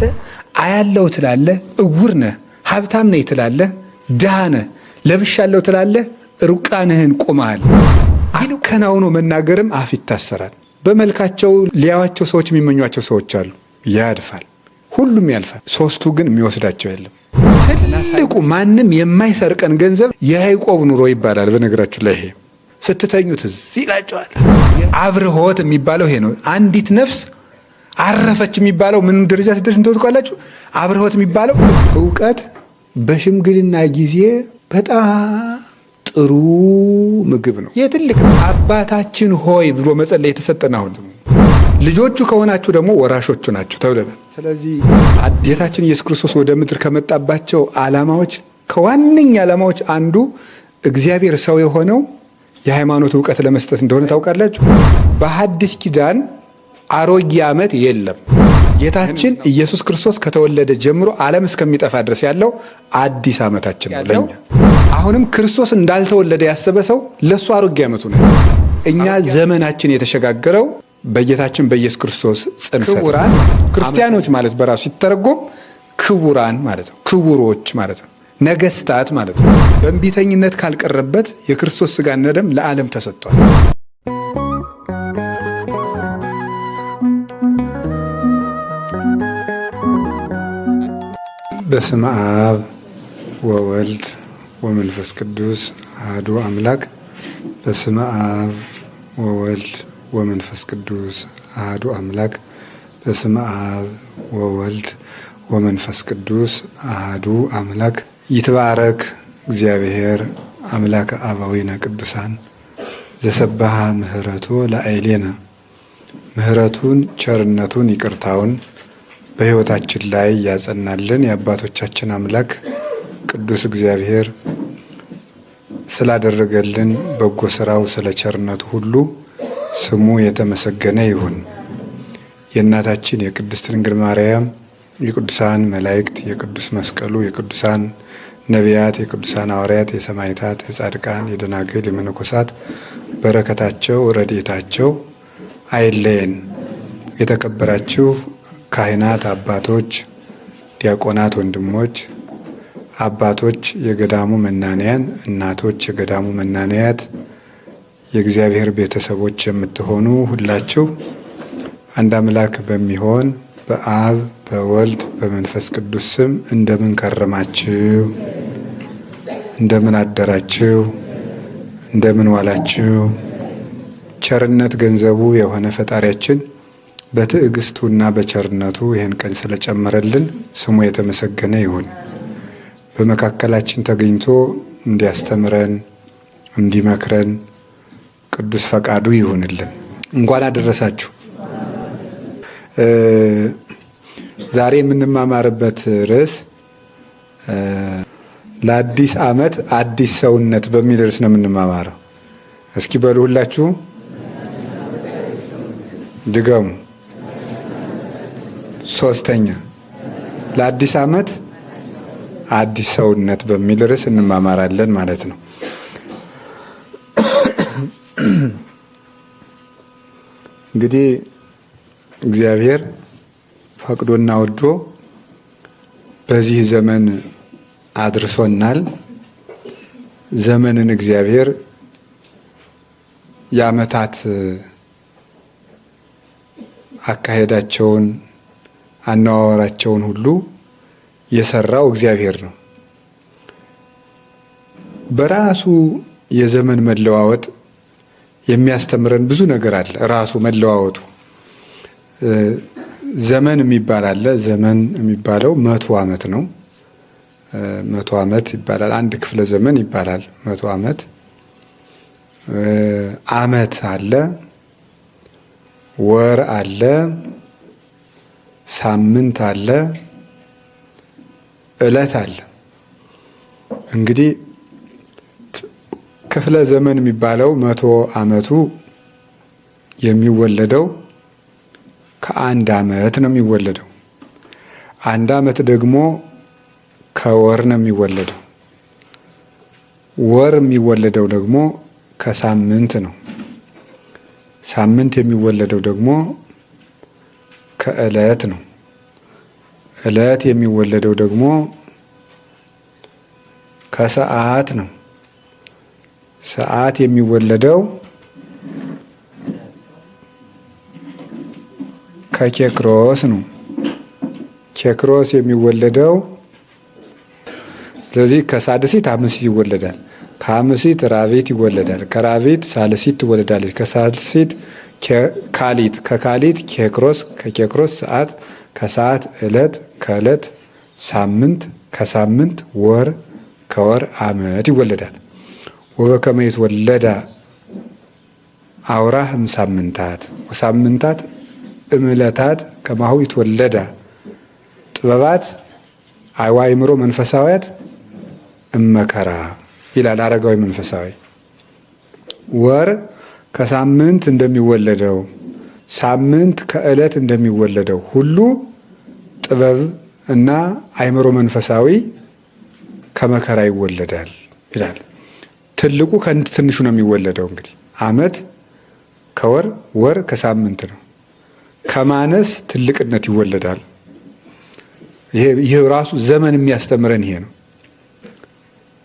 አንተ አያለው ትላለህ፣ እውር ነህ፣ ሀብታም ነህ ትላለህ፣ ድሃ ነህ፣ ለብሻለሁ ትላለህ፣ ሩቃንህን ቆመሃል። አከናውኖ መናገርም አፍ ይታሰራል። በመልካቸው ሊያዋቸው ሰዎች የሚመኟቸው ሰዎች አሉ። ያድፋል፣ ሁሉም ያልፋል። ሶስቱ ግን የሚወስዳቸው የለም። ትልቁ ማንም የማይሰርቀን ገንዘብ የያዕቆብ ኑሮ ይባላል። በነገራችሁ ላይ ይሄ ስትተኙት እዚህ ይላቸዋል። አብርሆት የሚባለው ይሄ ነው። አንዲት ነፍስ አረፈች የሚባለው ምን ደረጃ ሲደርስ እንደወጥቋላችሁ። አብርሆት የሚባለው እውቀት በሽምግልና ጊዜ በጣም ጥሩ ምግብ ነው። የትልቅ አባታችን ሆይ ብሎ መጸለይ የተሰጠን አሁን ልጆቹ ከሆናችሁ ደግሞ ወራሾቹ ናቸው ተብለናል። ስለዚህ ጌታችን ኢየሱስ ክርስቶስ ወደ ምድር ከመጣባቸው ዓላማዎች ከዋነኛ ዓላማዎች አንዱ እግዚአብሔር ሰው የሆነው የሃይማኖት እውቀት ለመስጠት እንደሆነ ታውቃላችሁ። በሐዲስ ኪዳን አሮጌ ዓመት የለም። ጌታችን ኢየሱስ ክርስቶስ ከተወለደ ጀምሮ ዓለም እስከሚጠፋ ድረስ ያለው አዲስ ዓመታችን ነው ለኛ። አሁንም ክርስቶስ እንዳልተወለደ ያሰበ ሰው ለሱ አሮጌ ዓመቱ ነው። እኛ ዘመናችን የተሸጋገረው በጌታችን በኢየሱስ ክርስቶስ ጽንሰት። ክቡራን ክርስቲያኖች ማለት በራሱ ሲተረጎም ክቡራን ማለት ነው፣ ክቡሮች ማለት ነው፣ ነገስታት ማለት ነው። በእንቢተኝነት ካልቀረበት የክርስቶስ ሥጋና ደም ለዓለም ተሰጥቷል። በስመ አብ ወወልድ ወመንፈስ ቅዱስ አሐዱ አምላክ። በስመ አብ ወወልድ ወመንፈስ ቅዱስ አሐዱ አምላክ። በስመ አብ ወወልድ ወመንፈስ ቅዱስ አሐዱ አምላክ። ይትባረክ እግዚአብሔር አምላከ አበዊነ ቅዱሳን ዘሰባሃ ምህረቱ ለአይሌነ። ምህረቱን ቸርነቱን ይቅርታውን በሕይወታችን ላይ ያጸናልን የአባቶቻችን አምላክ ቅዱስ እግዚአብሔር ስላደረገልን በጎ ሥራው ስለ ቸርነቱ ሁሉ ስሙ የተመሰገነ ይሁን። የእናታችን የቅድስት ድንግል ማርያም የቅዱሳን መላእክት፣ የቅዱስ መስቀሉ፣ የቅዱሳን ነቢያት፣ የቅዱሳን ሐዋርያት፣ የሰማዕታት፣ የጻድቃን፣ የደናግል፣ የመነኮሳት በረከታቸው ረድኤታቸው አይለየን። የተከበራችሁ ካህናት አባቶች፣ ዲያቆናት ወንድሞች፣ አባቶች የገዳሙ መናንያን፣ እናቶች የገዳሙ መናንያት፣ የእግዚአብሔር ቤተሰቦች የምትሆኑ ሁላችሁ አንድ አምላክ በሚሆን በአብ በወልድ በመንፈስ ቅዱስ ስም እንደምን ከረማችሁ? እንደምን አደራችሁ? እንደምን ዋላችሁ? ቸርነት ገንዘቡ የሆነ ፈጣሪያችን በትዕግስቱና በቸርነቱ ይህን ቀን ስለጨመረልን ስሙ የተመሰገነ ይሁን። በመካከላችን ተገኝቶ እንዲያስተምረን እንዲመክረን ቅዱስ ፈቃዱ ይሁንልን። እንኳን አደረሳችሁ። ዛሬ የምንማማርበት ርዕስ ለአዲስ ዓመት አዲስ ሰውነት በሚል ርዕስ ነው የምንማማረው። እስኪ በሉ ሁላችሁ ድገሙ። ሶስተኛ ለአዲስ ዓመት አዲስ ሰውነት በሚል ርዕስ እንማማራለን ማለት ነው። እንግዲህ እግዚአብሔር ፈቅዶና ወዶ በዚህ ዘመን አድርሶናል። ዘመንን እግዚአብሔር የዓመታት አካሄዳቸውን አነዋወራቸውን ሁሉ የሰራው እግዚአብሔር ነው። በራሱ የዘመን መለዋወጥ የሚያስተምረን ብዙ ነገር አለ። ራሱ መለዋወጡ ዘመን የሚባል አለ። ዘመን የሚባለው 100 ዓመት ነው። 100 ዓመት ይባላል። አንድ ክፍለ ዘመን ይባላል 100 ዓመት። ዓመት አለ፣ ወር አለ፣ ሳምንት አለ፣ ዕለት አለ። እንግዲህ ክፍለ ዘመን የሚባለው 100 ዓመቱ የሚወለደው ከአንድ ዓመት ነው የሚወለደው። አንድ ዓመት ደግሞ ከወር ነው የሚወለደው። ወር የሚወለደው ደግሞ ከሳምንት ነው። ሳምንት የሚወለደው ደግሞ ከዕለት ነው። ዕለት የሚወለደው ደግሞ ከሰዓት ነው። ሰዓት የሚወለደው ከኬክሮስ ነው። ኬክሮስ የሚወለደው ስለዚህ ከሳድሲት አምሲት ይወለዳል። ከአምሲት ራቢት ይወለዳል። ከራቢት ሳልሲት ትወለዳለች። ከሳልሲት ካሊት፣ ከካሊት ኬክሮስ፣ ከኬክሮስ ሰዓት፣ ከሰዓት ዕለት፣ ከዕለት ሳምንት፣ ከሳምንት ወር፣ ከወር ዓመት ይወለዳል። ወበከመ ይትወለዳ አውራህ እምሳምንታት ወሳምንታት እምዕለታት ከማሁ ይትወለዳ ጥበባት አእምሮ መንፈሳውያት እመከራ ይላል አረጋዊ መንፈሳዊ። ወር ከሳምንት እንደሚወለደው ሳምንት ከዕለት እንደሚወለደው ሁሉ ጥበብ እና አእምሮ መንፈሳዊ ከመከራ ይወለዳል ይላል። ትልቁ ከትንሹ ነው የሚወለደው። እንግዲህ ዓመት ከወር ወር ከሳምንት ነው። ከማነስ ትልቅነት ይወለዳል። ይሄ ራሱ ዘመን የሚያስተምረን ይሄ ነው።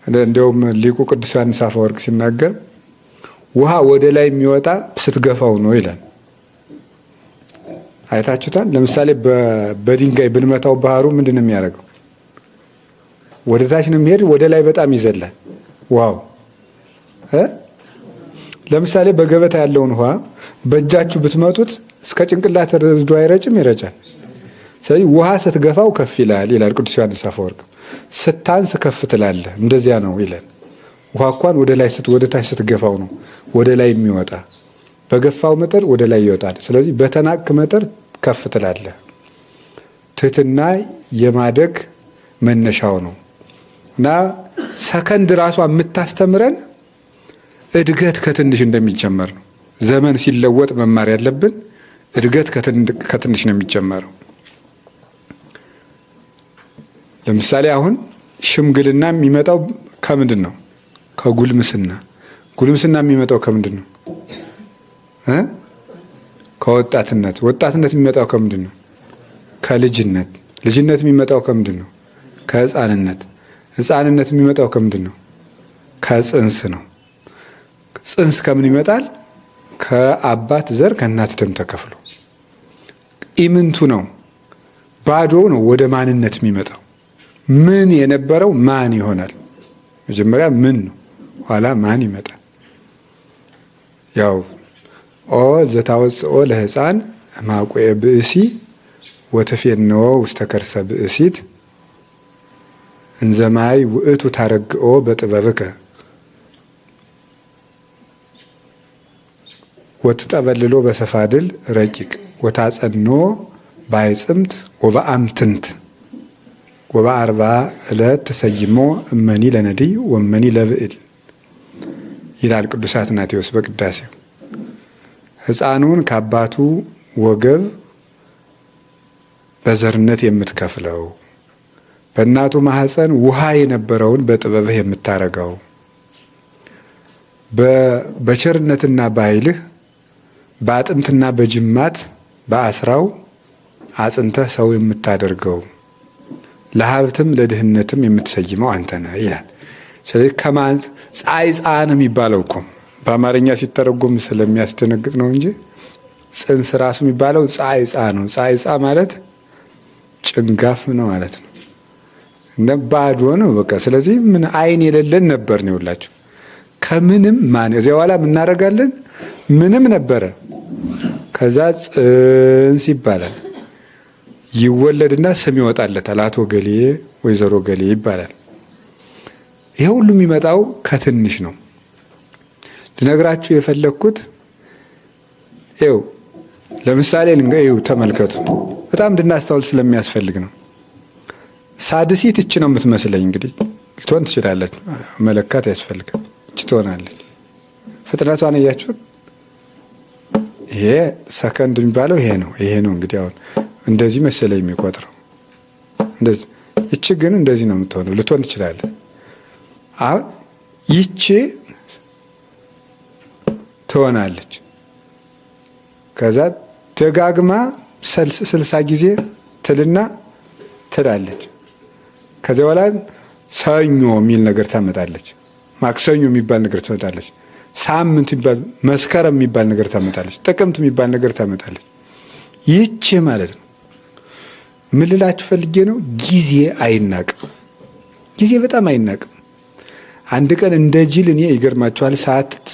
እንዲያውም ሊቁ ቅዱስ ዮሐንስ አፈወርቅ ሲናገር ውሃ ወደ ላይ የሚወጣ ስትገፋው ነው ይላል። አይታችሁታል? ለምሳሌ በድንጋይ ብንመታው ባህሩ ምንድን ነው የሚያደርገው? ወደ ታች ነው የሚሄድ፣ ወደ ላይ በጣም ይዘላል ውሃው። ለምሳሌ በገበታ ያለውን ውሃ በእጃችሁ ብትመጡት እስከ ጭንቅላት ተወስዶ አይረጭም? ይረጫል። ስለዚህ ውሃ ስትገፋው ከፍ ይላል ይላል ቅዱስ ዮሐንስ አፈወርቅ። ስታንስ ከፍ ትላለህ፣ እንደዚያ ነው ይላል። ውሃ እንኳን ወደ ታች ስትገፋው ነው ወደ ላይ የሚወጣ። በገፋው መጠን ወደ ላይ ይወጣል። ስለዚህ በተናቅክ መጠን ከፍ ትላለህ። ትህትና የማደግ መነሻው ነው እና ሰከንድ ራሷ የምታስተምረን እድገት ከትንሽ እንደሚጀመር ነው። ዘመን ሲለወጥ መማር ያለብን እድገት ከትንሽ ነው የሚጀመረው። ለምሳሌ አሁን ሽምግልና የሚመጣው ከምንድን ነው? ከጉልምስና። ጉልምስና የሚመጣው ከምንድን ነው? ከወጣትነት። ወጣትነት የሚመጣው ከምንድን ነው? ከልጅነት። ልጅነት የሚመጣው ከምንድን ነው? ከሕፃንነት። ሕፃንነት የሚመጣው ከምንድን ነው? ከጽንስ ነው። ጽንስ ከምን ይመጣል? ከአባት ዘር ከእናት ደም ተከፍሎ ኢምንቱ ነው፣ ባዶ ነው ወደ ማንነት የሚመጣው። ምን የነበረው ማን ይሆናል? መጀመሪያ ምን ነው፣ ኋላ ማን ይመጣል። ያው ኦ ዘታወፅኦ ለሕፃን ማቆየ ብእሲ ወተፌንዎ ውስተ ከርሰ ብእሲት እንዘማይ ውእቱ ታረግኦ በጥበብከ ወትጠበልሎ በሰፋድል ረቂቅ ወታጸኖ ባይጽምት ወበአምትንት ወበአርባ ዕለት ተሰይሞ እመኒ ለነዲይ ወመኒ ለብዕል ይላል ቅዱስ አትናቴዎስ በቅዳሴው። ሕፃኑን ከአባቱ ወገብ በዘርነት የምትከፍለው፣ በእናቱ ማህፀን ውሃ የነበረውን በጥበብህ የምታረገው፣ በቸርነትና በኃይልህ በአጥንትና በጅማት በአስራው አጽንተህ ሰው የምታደርገው፣ ለሀብትም ለድህነትም የምትሰይመው አንተ ነህ ይላል። ስለዚህ ከማለት ጻይጻ ነው የሚባለው እኮ በአማርኛ ሲተረጎም ስለሚያስደነግጥ ነው እንጂ ጽንስ ራሱ የሚባለው ጻይጻ ነው። ጻይጻ ማለት ጭንጋፍ ነው ማለት ነው። እና ባዶ ነው በቃ። ስለዚህ ምን አይን የሌለን ነበር ነው ይላችሁ። ከምንም ማን እዚያ በኋላ እናደርጋለን ምንም ነበረ። ከዛ ጽንስ ይባላል። ይወለድና ስም ይወጣለታል። አቶ ገሌ ወይዘሮ ገሌ ይባላል። ይሄ ሁሉ የሚመጣው ከትንሽ ነው። ልነግራችሁ የፈለግኩት ይኸው ለምሳሌ ይኸው ተመልከቱ። በጣም እንድናስተውል ስለሚያስፈልግ ነው። ሳድሲት እች ነው የምትመስለኝ። እንግዲህ ልትሆን ትችላለች፣ መለካት ያስፈልጋል። እች ትሆናለች። ፍጥነቷን እያችሁት ይሄ ሰከንድ የሚባለው ይሄ ነው። ይሄ ነው እንግዲህ አሁን እንደዚህ መሰለኝ የሚቆጥረው እንደዚህ። ይቺ ግን እንደዚህ ነው የምትሆነው። ልትሆን ትችላለች። አሁን ይቺ ትሆናለች። ከዛ ደጋግማ 60 ጊዜ ትልና ትላለች። ከዚያ በኋላ ሰኞ የሚል ነገር ታመጣለች። ማክሰኞ የሚባል ነገር ታመጣለች። ሳምንት የሚባል መስከረም የሚባል ነገር ታመጣለች። ጥቅምት የሚባል ነገር ታመጣለች። ይህች ማለት ነው። ምን ልላችሁ ፈልጌ ነው? ጊዜ አይናቅም። ጊዜ በጣም አይናቅም። አንድ ቀን እንደ ጅል እኔ ይገርማችኋል፣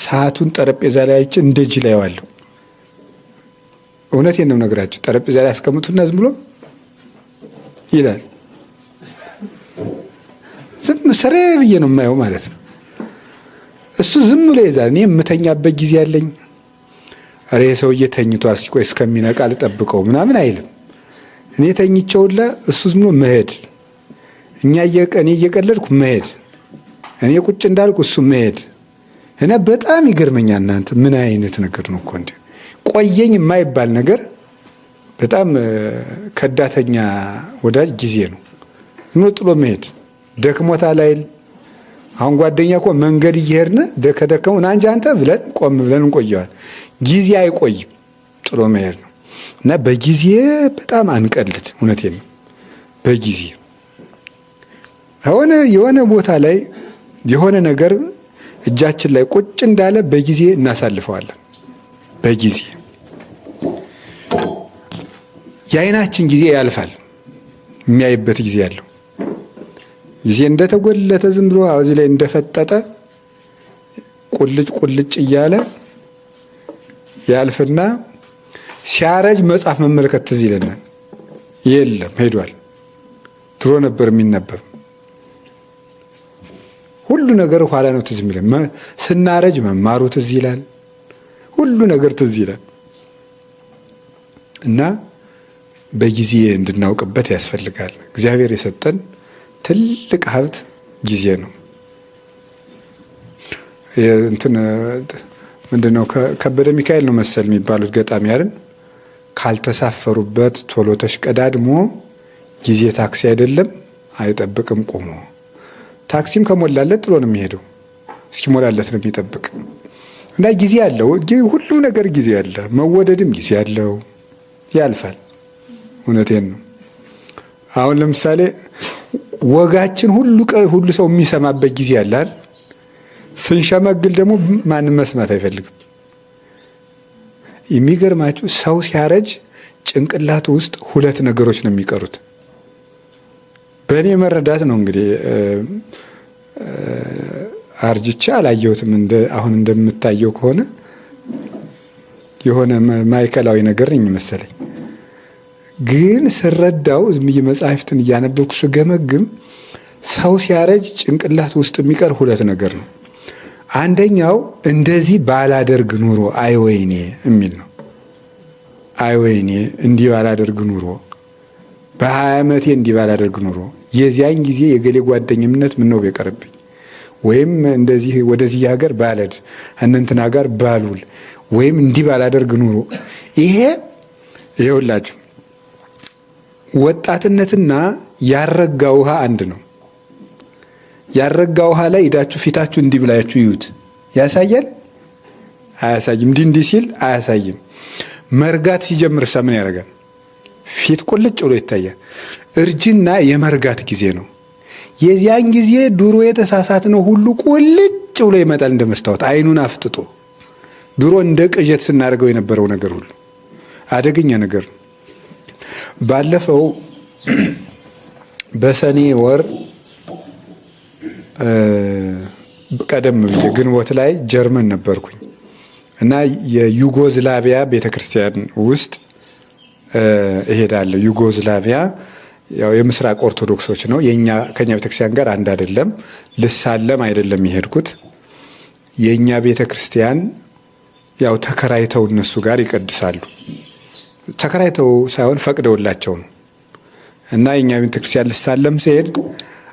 ሰዓቱን ጠረጴዛ ላይ አይቼ እንደ ጅል አየዋለሁ። እውነቴን ነው ነገራችሁ። ጠረጴዛ ላይ ያስቀምጡና ዝም ብሎ ይላል። ዝም ስሬ ብዬ ነው የማየው ማለት ነው። እሱ ዝም ብሎ ይዛል። እኔ የምተኛበት ጊዜ አለኝ። ኧረ ሰውዬ ተኝቷል፣ እስኪ እስከሚነቃ ልጠብቀው ምናምን አይልም። እኔ ተኝቼውላ እሱ ዝም ብሎ መሄድ፣ እኔ እየቀለድኩ መሄድ፣ እኔ ቁጭ እንዳልኩ እሱ መሄድ እና በጣም ይገርመኛል። እናንተ ምን አይነት ነገር ነው እኮ እንዴ! ቆየኝ የማይባል ነገር። በጣም ከዳተኛ ወዳጅ ጊዜ ነው። ዝም ብሎ ጥሎ መሄድ ደክሞታል አይል። አሁን ጓደኛ እኮ መንገድ እየሄድን ከደከሙ ና እንጂ አንተ ብለን ቆም ብለን እንቆየዋል። ጊዜ አይቆይም፣ ጥሎ መሄድ ነው እና በጊዜ በጣም አንቀልድ። እውነቴን ነው። በጊዜ የሆነ ቦታ ላይ የሆነ ነገር እጃችን ላይ ቁጭ እንዳለ በጊዜ እናሳልፈዋለን። በጊዜ የዓይናችን ጊዜ ያልፋል። የሚያይበት ጊዜ ያለው ጊዜ እንደተጎለተ ዝም ብሎ እዚህ ላይ እንደፈጠጠ ቁልጭ እያለ ያልፍና ሲያረጅ መጽሐፍ መመልከት ትዝ ይለናል። የለም ሄዷል። ድሮ ነበር የሚነበብ። ሁሉ ነገር ኋላ ነው ትዝ የሚለን። ስናረጅ መማሩ ትዝ ይላል። ሁሉ ነገር ትዝ ይላል እና በጊዜ እንድናውቅበት ያስፈልጋል። እግዚአብሔር የሰጠን ትልቅ ሀብት ጊዜ ነው። ምንድነው ከበደ ሚካኤል ነው መሰል የሚባሉት ገጣሚ አይደል? ካልተሳፈሩበት ቶሎ ተሽቀዳድሞ ጊዜ ታክሲ አይደለም አይጠብቅም ቆሞ። ታክሲም ከሞላለት ጥሎ ነው የሚሄደው፣ እስኪሞላለት ነው የሚጠብቅ እና ጊዜ አለው። ሁሉ ነገር ጊዜ አለ። መወደድም ጊዜ አለው፣ ያልፋል። እውነቴን ነው። አሁን ለምሳሌ ወጋችን ሁሉ ሰው የሚሰማበት ጊዜ አለ አይደል? ስንሸመግል ደግሞ ማንም መስማት አይፈልግም። የሚገርማችሁ ሰው ሲያረጅ ጭንቅላቱ ውስጥ ሁለት ነገሮች ነው የሚቀሩት። በእኔ መረዳት ነው እንግዲህ አርጅቻ አላየሁትም። አሁን እንደምታየው ከሆነ የሆነ ማዕከላዊ ነገር ነኝ መሰለኝ። ግን ስረዳው ዝም ብዬ መጽሐፍትን እያነበብኩ ስገመግም ሰው ሲያረጅ ጭንቅላት ውስጥ የሚቀር ሁለት ነገር ነው። አንደኛው እንደዚህ ባላደርግ ኑሮ አይወይኔ የሚል ነው። አይወይኔ እንዲህ ባላደርግ ኑሮ፣ በ20 ዓመቴ እንዲህ ባላደርግ ኑሮ፣ የዚያን ጊዜ የገሌ ጓደኝነት ምን ነው ቢቀርብኝ፣ ወይም እንደዚህ ወደዚህ ሀገር ባለድ እንንትና ጋር ባሉል፣ ወይም እንዲህ ባላደርግ ኑሮ። ይሄውላችሁ ወጣትነትና ያረጋ ውሃ አንድ ነው። ያረጋ ውሃ ላይ ሄዳችሁ ፊታችሁ እንዲህ ብላችሁ ይዩት። ያሳያል? አያሳይም። እንዲህ ሲል አያሳይም። መርጋት ሲጀምር ምን ያደርጋል? ፊት ቁልጭ ብሎ ይታያል። እርጅና የመርጋት ጊዜ ነው። የዚያን ጊዜ ድሮ የተሳሳትነው ሁሉ ቁልጭ ብሎ ይመጣል እንደ መስታወት፣ አይኑን አፍጥጦ። ድሮ እንደ ቅዠት ስናደርገው የነበረው ነገር ሁሉ አደገኛ ነገር ነው። ባለፈው በሰኔ ወር ቀደም ብዬ ግንቦት ላይ ጀርመን ነበርኩኝ እና የዩጎዝላቪያ ቤተክርስቲያን ውስጥ እሄዳለሁ። ዩጎዝላቪያ ያው የምስራቅ ኦርቶዶክሶች ነው። ከኛ ቤተክርስቲያን ጋር አንድ አይደለም። ልሳለም አይደለም የሄድኩት። የኛ ቤተክርስቲያን ያው ተከራይተው እነሱ ጋር ይቀድሳሉ። ተከራይተው ሳይሆን ፈቅደውላቸው ነው። እና የኛ ቤተክርስቲያን ልሳለም ሲሄድ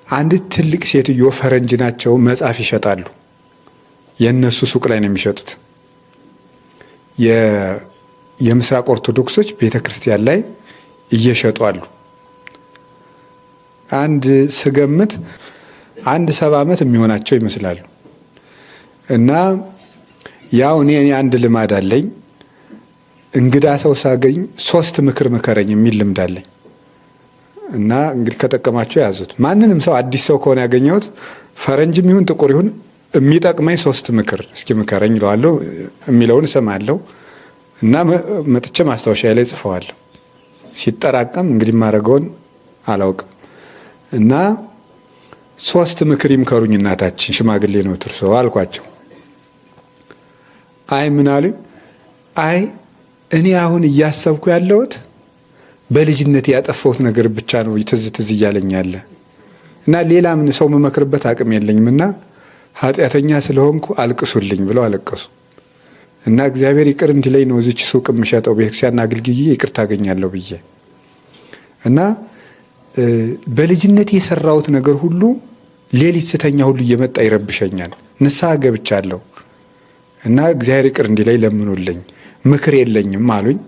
አንድ ትልቅ ሴትዮ ፈረንጅ ናቸው፣ መጽሐፍ ይሸጣሉ። የነሱ ሱቅ ላይ ነው የሚሸጡት። የምስራቅ ኦርቶዶክሶች ቤተክርስቲያን ላይ እየሸጡ አሉ። አንድ ስገምት 70 ዓመት የሚሆናቸው ይመስላሉ። እና ያው እኔ አንድ ልማድ አለኝ። እንግዳ ሰው ሳገኝ 3 ምክር ምከረኝ የሚል ልምድ አለኝ። እና እንግዲህ ከጠቀማቸው ያዙት። ማንንም ሰው አዲስ ሰው ከሆነ ያገኘሁት ፈረንጅም ይሁን ጥቁር ይሁን የሚጠቅመኝ 3 ምክር እስኪ ምከረኝ እለዋለሁ። የሚለውን እሰማለሁ እና መጥቼ ማስታወሻ ላይ ጽፈዋለሁ። ሲጠራቀም እንግዲህ ማድረገውን አላውቅም እና 3 ምክር ይምከሩኝ እናታችን፣ ሽማግሌ ነው ትርሶ አልኳቸው። አይ ምን አሉኝ? አይ እኔ አሁን እያሰብኩ ያለሁት በልጅነት ያጠፋሁት ነገር ብቻ ነው ትዝ እያለኝ ያለ እና ሌላ ምን ሰው መመክርበት አቅም የለኝም እና ኃጢአተኛ ስለሆንኩ አልቅሱልኝ ብለው አለቀሱ። እና እግዚአብሔር ይቅር እንዲለኝ ነው እዚች ሱቅ የምሸጠው ቤተክርስቲያን አገልግዬ ይቅር ታገኛለሁ ብዬ እና በልጅነት የሰራሁት ነገር ሁሉ ሌሊት ስተኛ ሁሉ እየመጣ ይረብሸኛል። ንስሐ ገብቻለሁ እና እግዚአብሔር ይቅር እንዲለኝ ለምኑልኝ፣ ምክር የለኝም አሉኝ።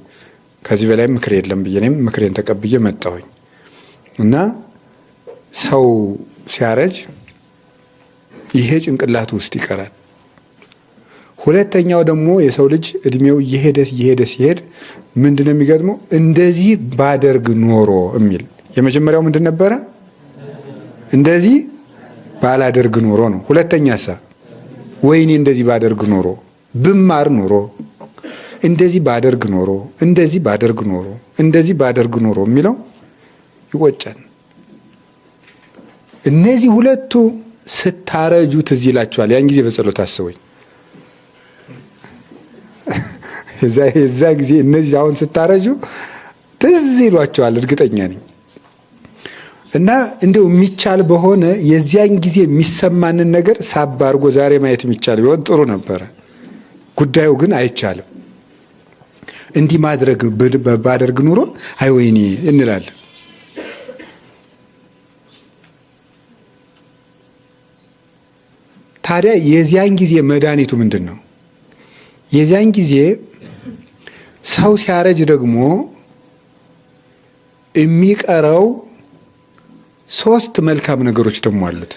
ከዚህ በላይ ምክር የለም ብዬ እኔም ምክሬን ተቀብዬ መጣሁኝ እና ሰው ሲያረጅ ይሄ ጭንቅላቱ ውስጥ ይቀራል። ሁለተኛው ደግሞ የሰው ልጅ እድሜው እየሄደ ሲሄድ ምንድነው የሚገጥመው? እንደዚህ ባደርግ ኖሮ የሚል የመጀመሪያው ምንድን ነበረ? እንደዚህ ባላደርግ ኖሮ ነው። ሁለተኛሳ ወይኔ እንደዚህ ባደርግ ኖሮ፣ ብማር ኖሮ፣ እንደዚህ ባደርግ ኖሮ፣ እንደዚህ ባደርግ ኖሮ፣ እንደዚህ ባደርግ ኖሮ የሚለው ይቆጫል። እነዚህ ሁለቱ ስታረጁ ትዝ ይላችኋል። ያን ጊዜ በጸሎት አስበኝ። የዛ ጊዜ እነዚህ አሁን ስታረጁ ትዝ ይሏቸዋል፣ እርግጠኛ ነኝ። እና እንደው የሚቻል በሆነ የዚያን ጊዜ የሚሰማንን ነገር ሳብ አድርጎ ዛሬ ማየት የሚቻል ቢሆን ጥሩ ነበረ። ጉዳዩ ግን አይቻልም። እንዲህ ማድረግ ባደርግ ኑሮ አይ ወይኔ እንላለን። ታዲያ የዚያን ጊዜ መድኃኒቱ ምንድን ነው? የዚያን ጊዜ ሰው ሲያረጅ ደግሞ የሚቀረው 3 መልካም ነገሮች ደግሞ አሉት።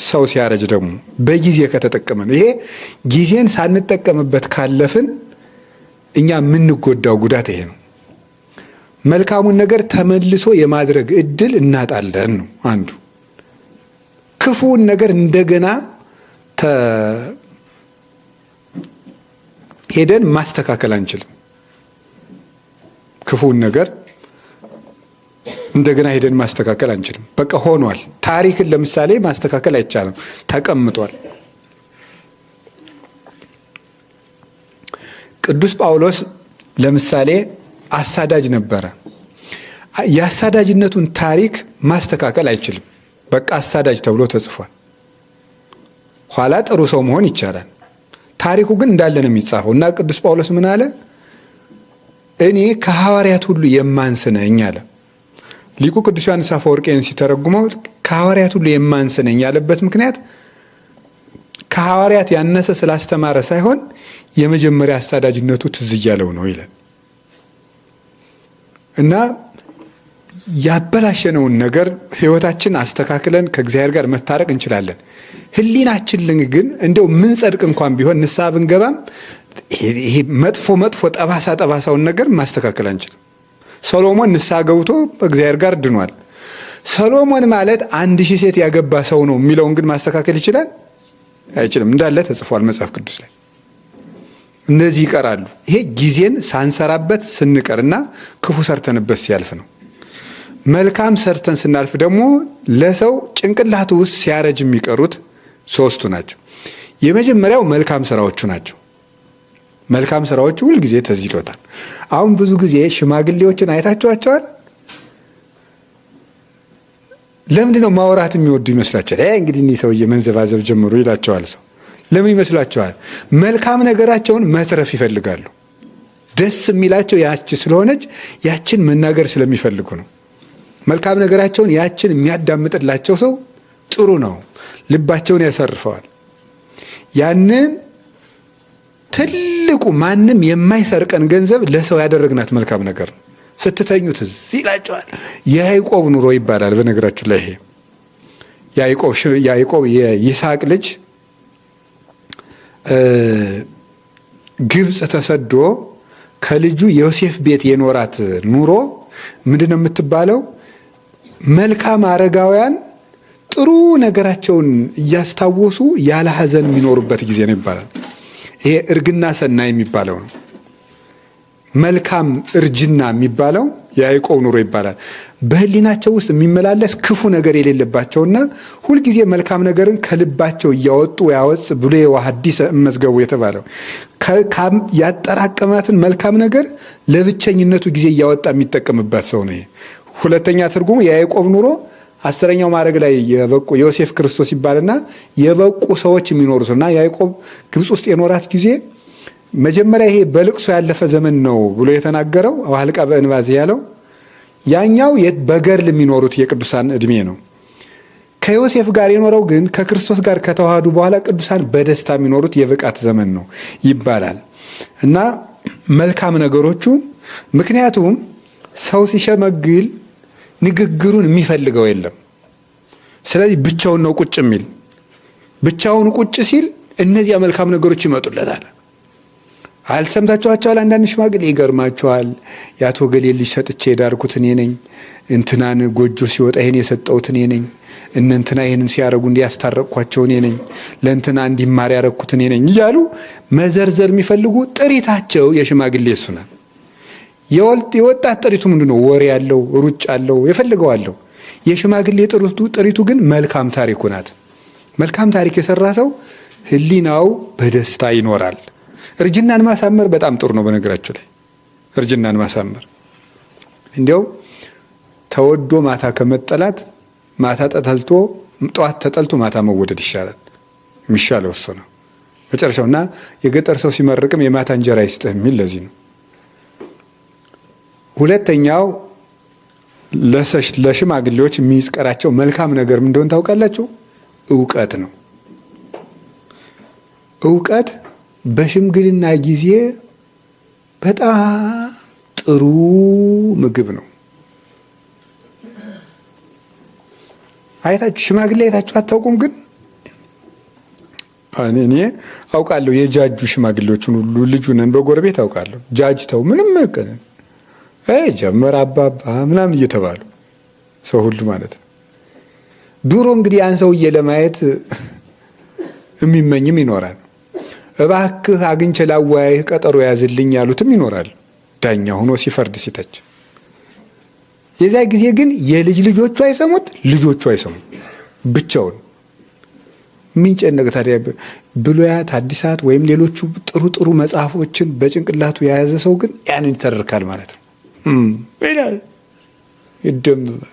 ሰው ሲያረጅ ደግሞ በጊዜ ከተጠቀመ ነው። ይሄ ጊዜን ሳንጠቀምበት ካለፍን እኛ የምንጎዳው ጉዳት ይሄ ነው። መልካሙን ነገር ተመልሶ የማድረግ እድል እናጣለን ነው አንዱ። ክፉውን ነገር እንደገና ሄደን ማስተካከል አንችልም። ክፉውን ነገር እንደገና ሄደን ማስተካከል አንችልም። በቃ ሆኗል። ታሪክን ለምሳሌ ማስተካከል አይቻልም፣ ተቀምጧል። ቅዱስ ጳውሎስ ለምሳሌ አሳዳጅ ነበረ። የአሳዳጅነቱን ታሪክ ማስተካከል አይችልም። በቃ አሳዳጅ ተብሎ ተጽፏል። ኋላ ጥሩ ሰው መሆን ይቻላል። ታሪኩ ግን እንዳለ ነው የሚጻፈው እና ቅዱስ ጳውሎስ ምን አለ? እኔ ከሐዋርያት ሁሉ የማንስ ነኝ አለ። ሊቁ ቅዱስ ዮሐንስ አፈወርቄን ሲተረጉመው ከሐዋርያት ሁሉ የማንስ ነኝ ያለበት ምክንያት ከሐዋርያት ያነሰ ስላስተማረ ሳይሆን የመጀመሪያ አሳዳጅነቱ ትዝ እያለው ነው ይላል እና ያበላሸነውን ነገር ሕይወታችን አስተካክለን ከእግዚአብሔር ጋር መታረቅ እንችላለን። ሕሊናችን ግን እንደው ምን ጸድቅ እንኳን ቢሆን ንስሐ ብንገባም ይሄ መጥፎ ጠባሳውን ነገር ማስተካከል አንችልም። ሰሎሞን ንስሐ ገብቶ በእግዚአብሔር ጋር ድኗል። ሰሎሞን ማለት 1000 ሴት ያገባ ሰው ነው የሚለውን ግን ማስተካከል ይችላል? አይችልም። እንዳለ ተጽፏል መጽሐፍ ቅዱስ ላይ። እነዚህ ይቀራሉ። ይሄ ጊዜን ሳንሰራበት ስንቀርና ክፉ ሰርተንበት ሲያልፍ ነው። መልካም ሰርተን ስናልፍ ደግሞ ለሰው ጭንቅላቱ ውስጥ ሲያረጅ የሚቀሩት 3ቱ ናቸው። የመጀመሪያው መልካም ስራዎቹ ናቸው። መልካም ስራዎቹ ሁልጊዜ ትዝ ይሎታል። አሁን ብዙ ጊዜ ሽማግሌዎችን አይታችኋቸዋል? ለምንድን ነው ማውራት የሚወዱ ይመስላችኋል? እንግዲህ እኒህ ሰውዬ መንዘባዘብ ጀምሩ ይላቸዋል ሰው። ለምን ይመስላችኋል? መልካም ነገራቸውን መትረፍ ይፈልጋሉ። ደስ የሚላቸው ያቺ ስለሆነች ያችን መናገር ስለሚፈልጉ ነው። መልካም ነገራቸውን ያችን የሚያዳምጥላቸው ሰው ጥሩ ነው፣ ልባቸውን ያሰርፈዋል። ያንን ትልቁ ማንም የማይሰርቀን ገንዘብ ለሰው ያደረግናት መልካም ነገር ነው። ስትተኙት እዚህ ይላቸዋል። የያዕቆብ ኑሮ ይባላል። በነገራችሁ ላይ ይሄ ያዕቆብ የይስሐቅ ልጅ ግብፅ ተሰዶ ከልጁ ዮሴፍ ቤት የኖራት ኑሮ ምንድነው የምትባለው? መልካም አረጋውያን ጥሩ ነገራቸውን እያስታወሱ ያለ ሐዘን የሚኖሩበት ጊዜ ነው ይባላል። ይሄ እርግና ሰናይ የሚባለው ነው። መልካም እርጅና የሚባለው የያዕቆብ ኑሮ ይባላል። በህሊናቸው ውስጥ የሚመላለስ ክፉ ነገር የሌለባቸውና ሁልጊዜ መልካም ነገርን ከልባቸው እያወጡ ያወጽ ብሎ የሐዲሰ እመዝገቡ የተባለው ያጠራቀማትን መልካም ነገር ለብቸኝነቱ ጊዜ እያወጣ የሚጠቀምበት ሰው ነው። ሁለተኛ ትርጉሙ የያዕቆብ ኑሮ 10ኛው ማዕረግ ላይ የበቁ ዮሴፍ ክርስቶስ ይባልና የበቁ ሰዎች የሚኖሩትና ያዕቆብ ግብጽ ውስጥ የኖራት ጊዜ መጀመሪያ ይሄ በልቅሶ ያለፈ ዘመን ነው ብሎ የተናገረው ዋልቃ በእንባዜ ያለው ያኛው በገድል የሚኖሩት የቅዱሳን እድሜ ነው። ከዮሴፍ ጋር የኖረው ግን ከክርስቶስ ጋር ከተዋሃዱ በኋላ ቅዱሳን በደስታ የሚኖሩት የብቃት ዘመን ነው ይባላል። እና መልካም ነገሮቹ ምክንያቱም ሰው ሲሸመግል ንግግሩን የሚፈልገው የለም። ስለዚህ ብቻውን ነው ቁጭ የሚል። ብቻውን ቁጭ ሲል እነዚያ መልካም ነገሮች ይመጡለታል። አልሰምታችኋቸዋል? አንዳንድ ሽማግሌ ይገርማቸዋል። የአቶ ገሌ ልጅ ሰጥቼ የዳርኩት እኔ ነኝ፣ እንትናን ጎጆ ሲወጣ ይሄን የሰጠሁት እኔ ነኝ፣ እንትና ይሄንን ሲያረጉ እንዲያስታረቅኳቸው እኔ ነኝ፣ ለእንትና እንዲማር ያረኩት እኔ ነኝ እያሉ መዘርዘር የሚፈልጉ ጥሪታቸው የሽማግሌ እሱ ነው። የወጣት ጥሪቱ ምንድነው? ወሬ ያለው ሩጭ አለው የፈልገው አለው። የሽማግሌ ጥሪቱ ግን መልካም ታሪኩ ናት። መልካም ታሪክ የሰራ ሰው ህሊናው በደስታ ይኖራል። እርጅናን ማሳመር በጣም ጥሩ ነው። በነገራችሁ ላይ እርጅናን ማሳመር እንዲያው ተወዶ ማታ ከመጠላት ማታ ተጠልቶ ጠዋት ተጠልቶ ማታ መወደድ ይሻላል። የሚሻለው እሱ ነው መጨረሻውና የገጠር ሰው ሲመርቅም የማታ እንጀራ ይስጥህ የሚል ለዚህ ነው። ሁለተኛው ለሽማግሌዎች የሚቀራቸው መልካም ነገር ምን እንደሆነ ታውቃላችሁ? እውቀት ነው። እውቀት በሽምግልና ጊዜ በጣም ጥሩ ምግብ ነው። አይታችሁ ሽማግሌ አይታችሁ አታውቁም? ግን እኔ አውቃለሁ። የጃጁ ሽማግሌዎችን ሁሉ ልጁ ነን በጎረቤት አውቃለሁ። ጃጅተው ምንም መከነ ጀመር አባባ ምናምን እየተባሉ ሰው ሁሉ ማለት ነው። ድሮ እንግዲህ ያን ሰውዬ ለማየት የሚመኝም ይኖራል። እባክህ አግኝቼ ላወያይህ ቀጠሮ ያዝልኝ ያሉትም ይኖራል። ዳኛ ሆኖ ሲፈርድ ሲተች። የዛ ጊዜ ግን የልጅ ልጆቹ አይሰሙት፣ ልጆቹ አይሰሙት ብቻውን ምን ጨነቀ ታዲያ? ብሉያት አዲሳት ወይም ሌሎቹ ጥሩ ጥሩ መጽሐፎችን በጭንቅላቱ የያዘ ሰው ግን ያንን ይተርካል ማለት ነው። ይላል ይደምባል።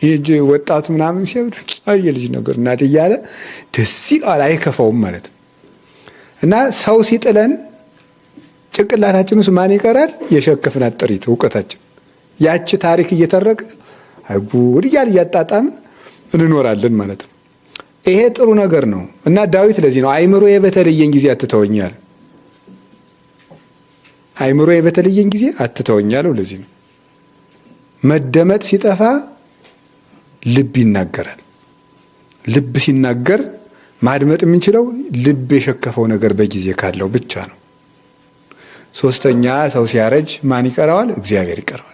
ይሄ ወጣቱ ምናምን ሲያዩት የልጅ ነገር እናት እያለ ደስ ይለዋል፣ አይከፋውም ማለት ነው። እና ሰው ሲጥለን ጭንቅላታችን ውስጥ ማን ይቀራል? የሸከፍናት ጥሪት እውቀታችን። ያቺ ታሪክ እየተረክን አይጉድ እያል እያጣጣምን እንኖራለን ማለት ነው። ይሄ ጥሩ ነገር ነው። እና ዳዊት ለዚህ ነው አይምሮዬ በተለየኝ ጊዜ አትተወኛል። አይምሮዬ በተለየኝ ጊዜ አትተወኛል። ለዚህ ነው መደመጥ ሲጠፋ ልብ ይናገራል። ልብ ሲናገር ማድመጥ የምንችለው ልብ የሸከፈው ነገር በጊዜ ካለው ብቻ ነው። ሶስተኛ ሰው ሲያረጅ ማን ይቀረዋል? እግዚአብሔር ይቀረዋል።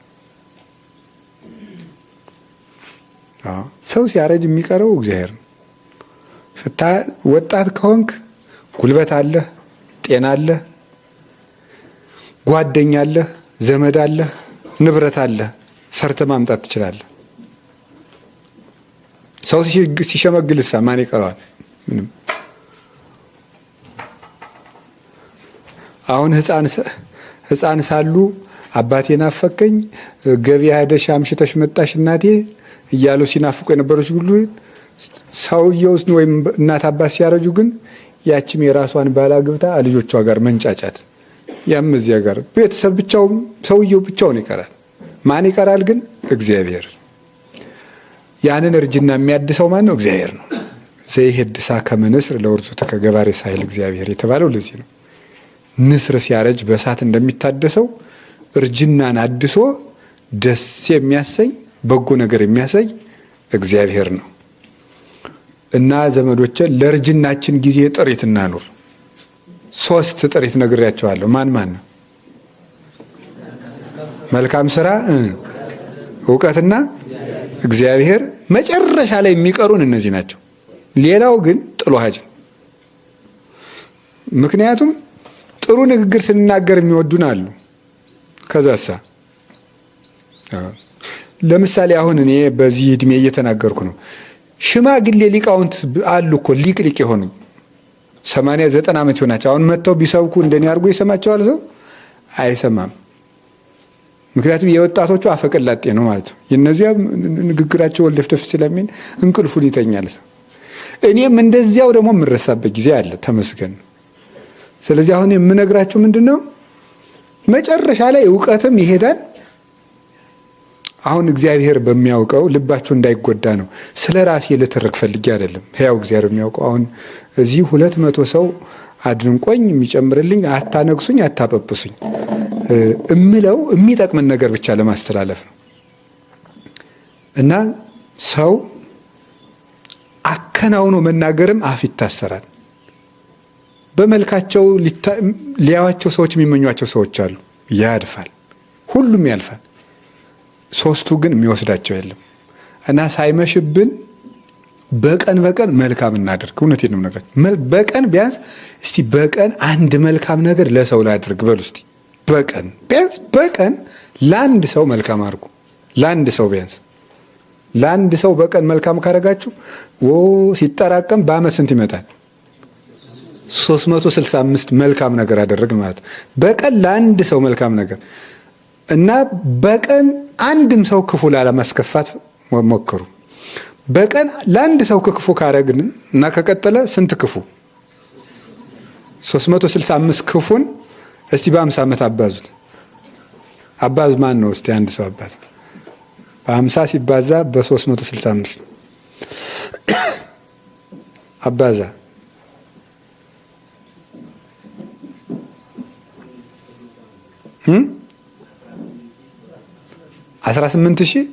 ሰው ሲያረጅ የሚቀረው እግዚአብሔር ነው። ወጣት ከሆንክ ጉልበት አለህ፣ ጤና አለህ፣ ጓደኛ አለህ፣ ዘመድ አለህ፣ ንብረት አለህ፣ ሰርተ ማምጣት ትችላለህ። ሰው ሲሸመግልሳ ማን ይቀረዋል? ምንም። አሁን ህፃን ሳሉ አባቴ ናፈቀኝ፣ ገበያ ሄደሽ አምሽተሽ መጣሽ እናቴ እያሉ ሲናፍቁ የነበሩት ሁሉ ሰውየው ወይም እናት አባት ሲያረጁ ግን ያችም የራሷን ባል አግብታ ልጆቿ ጋር መንጫጫት፣ ያም እዚያ ጋር ቤተሰብ ብቻውን ሰውየው ብቻውን ይቀራል። ማን ይቀራል ግን? እግዚአብሔር። ያንን እርጅና የሚያድሰው ማን ነው? እግዚአብሔር ነው። ዘይሄድሳ ከመ ንስር ለውርዙተ ከገባሬ ሳይል እግዚአብሔር የተባለው ለዚህ ነው። ንስር ሲያረጅ በእሳት እንደሚታደሰው እርጅናን አድሶ ደስ የሚያሰኝ በጎ ነገር የሚያሳይ እግዚአብሔር ነው። እና ዘመዶቼ ለእርጅናችን ጊዜ ጥሪት እናኑር። 3 ጥሪት ነግሬያቸዋለሁ። ማን ነው? መልካም ስራ፣ እውቀትና እግዚአብሔር መጨረሻ ላይ የሚቀሩን እነዚህ ናቸው። ሌላው ግን ጥሎ ሀጅ ነው። ምክንያቱም ጥሩ ንግግር ስንናገር የሚወዱን አሉ። ከዛሳ ለምሳሌ አሁን እኔ በዚህ እድሜ እየተናገርኩ ነው። ሽማግሌ ሊቃውንት አሉ እኮ ሊቅ የሆኑ 80 90 ዓመት ይሆናቸው። አሁን መጥተው ቢሰብኩ እንደኔ አድርጎ ይሰማቸዋል? ሰው አይሰማም። ምክንያቱም የወጣቶቹ አፈቀላጤ ነው ማለት ነው። የነዚያ ንግግራቸው ወልደፍደፍ ስለሚል እንቅልፉን ይተኛል ሰው። እኔም እንደዚያው ደግሞ የምረሳበት ጊዜ አለ። ተመስገን። ስለዚህ አሁን የምነግራችሁ ምንድነው መጨረሻ ላይ ዕውቀትም ይሄዳል። አሁን እግዚአብሔር በሚያውቀው ልባችሁ እንዳይጎዳ ነው። ስለ ራሴ ልተርክ ፈልጌ አይደለም። ሕያው እግዚአብሔር የሚያውቀው አሁን እዚህ 200 ሰው አድንቆኝ የሚጨምርልኝ አታነግሱኝ፣ አታጠብሱኝ እምለው የሚጠቅምን ነገር ብቻ ለማስተላለፍ ነው። እና ሰው አከናውኖ መናገርም አፍ ይታሰራል። በመልካቸው ሊያዋቸው ሰዎች የሚመኟቸው ሰዎች አሉ። ያድፋል፣ ሁሉም ያልፋል። ሶስቱ ግን የሚወስዳቸው የለም። እና ሳይመሽብን በቀን መልካም እናድርግ። እውነቴን ነው ነገር በቀን ቢያንስ እስቲ በቀን አንድ መልካም ነገር ለሰው ላድርግ በሉ እስቲ። በቀን ቢያንስ በቀን ለአንድ ሰው መልካም አድርጉ። ለአንድ ሰው ቢያንስ ለአንድ ሰው በቀን መልካም ካደረጋችሁ ሲጠራቀም በአመት ስንት ይመጣል? 365 መልካም ነገር አደረግን ማለት ነው። በቀን ለአንድ ሰው መልካም ነገር እና በቀን አንድም ሰው ክፉ ላለማስከፋት ሞክሩ። በቀን ለአንድ ሰው ክፉ ካረግን እና ከቀጠለ ስንት ክፉ? 365 ክፉን እስቲ በ50 ዓመት አባዙት። አባዙ ማን ነው እስቲ? አንድ ሰው አባዝ በ50 ሲባዛ በ365 አባዛ 18,000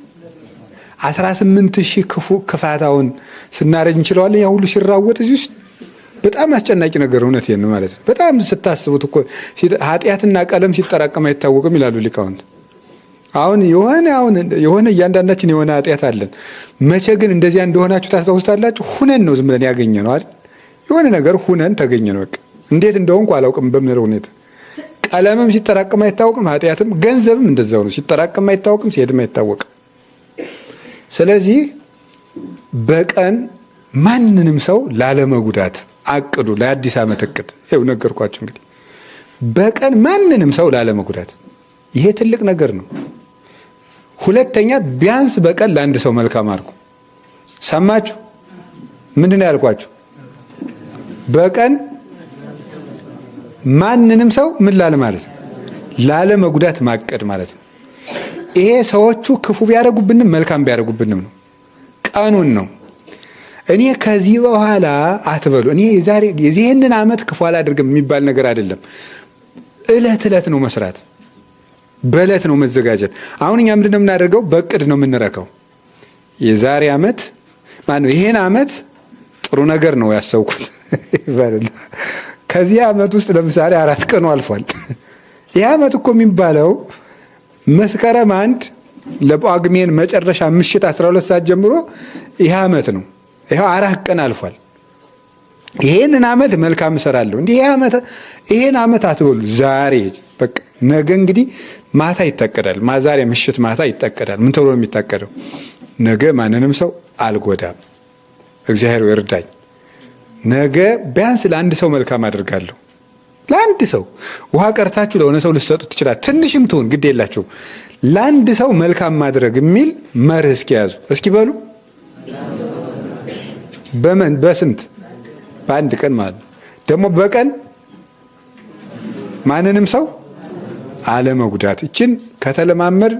ክፉ ክፋታውን ስናረጅ እንችላለን። ያ ሁሉ ሲራወጥ እዚህ ውስጥ በጣም አስጨናቂ ነገር እውነቴን ነው ማለት ነው። በጣም ስታስቡት እኮ ኃጢአትና ቀለም ሲጠራቀም አይታወቅም ይላሉ ሊቃውንት። አሁን የሆነ እያንዳንዳችን የሆነ ኃጢአት አለን። መቼ ግን እንደዚያ እንደሆናችሁ ታስታውስታላችሁ? ሁነን ነው ዝም ብለን ያገኘ ነው አይደል? የሆነ ነገር ሁነን ተገኘ ነው በቃ። እንዴት እንደሆንኩ አላውቅም በምን ሁኔታ። ቀለምም ሲጠራቀም አይታወቅም፣ ኃጢአትም ገንዘብም እንደዛው ነው። ሲጠራቀም አይታወቅም፣ ሲሄድም አይታወቅም። ስለዚህ በቀን ማንንም ሰው ላለመጉዳት አቅዱ። ለአዲስ ዓመት እቅድ ይኸው ነገርኳችሁ። እንግዲህ በቀን ማንንም ሰው ላለመጉዳት ይሄ ትልቅ ነገር ነው። ሁለተኛ ቢያንስ በቀን ለአንድ ሰው መልካም አድርጉ። ሰማችሁ? ምንድን ነው ያልኳችሁ? በቀን ማንንም ሰው ምን ላለ ማለት ነው? ላለመጉዳት ማቀድ ማለት ነው። ይሄ ሰዎቹ ክፉ ቢያደርጉብንም መልካም ቢያደርጉብንም ነው። ቀኑን ነው። እኔ ከዚህ በኋላ አትበሉ። እኔ የዚህንን ዓመት ክፉ አላደርግም የሚባል ነገር አይደለም። እለት እለት ነው መስራት፣ በእለት ነው መዘጋጀት። አሁን እኛ ምንድን ነው የምናደርገው? በእቅድ ነው የምንረከው። የዛሬ ዓመት ማነው ይሄን ዓመት ጥሩ ነገር ነው ያሰብኩት ይባላል። ከዚህ ዓመት ውስጥ ለምሳሌ 4 ቀኑ አልፏል። ይህ ዓመት እኮ የሚባለው መስከረም 1 ለጳጉሜን መጨረሻ ምሽት 12 ሰዓት ጀምሮ ይህ ዓመት ነው። ይሄው 4 ቀን አልፏል። ይሄንን ዓመት መልካም እሰራለሁ እንዴ ይሄን ዓመት አትበሉ። ዛሬ በቃ ነገ እንግዲህ ማታ ይታቀዳል። ዛሬ ምሽት ማታ ይታቀዳል። ምን ተብሎ ነው የሚታቀደው? ነገ ማንንም ሰው አልጎዳም፣ እግዚአብሔር ይርዳኝ። ነገ ቢያንስ ለአንድ ሰው መልካም አድርጋለሁ። ለአንድ ሰው ውሃ ቀርታችሁ ለሆነ ሰው ልትሰጡት ትችላል። ትንሽም ትሁን ግድ የላችሁ። ለአንድ ሰው መልካም ማድረግ የሚል መርህ እስኪያዙ እስኪ በሉ። በስንት? በአንድ ቀን ማለት ነው። ደግሞ በቀን ማንንም ሰው አለመጉዳት። እችን ከተለማመድ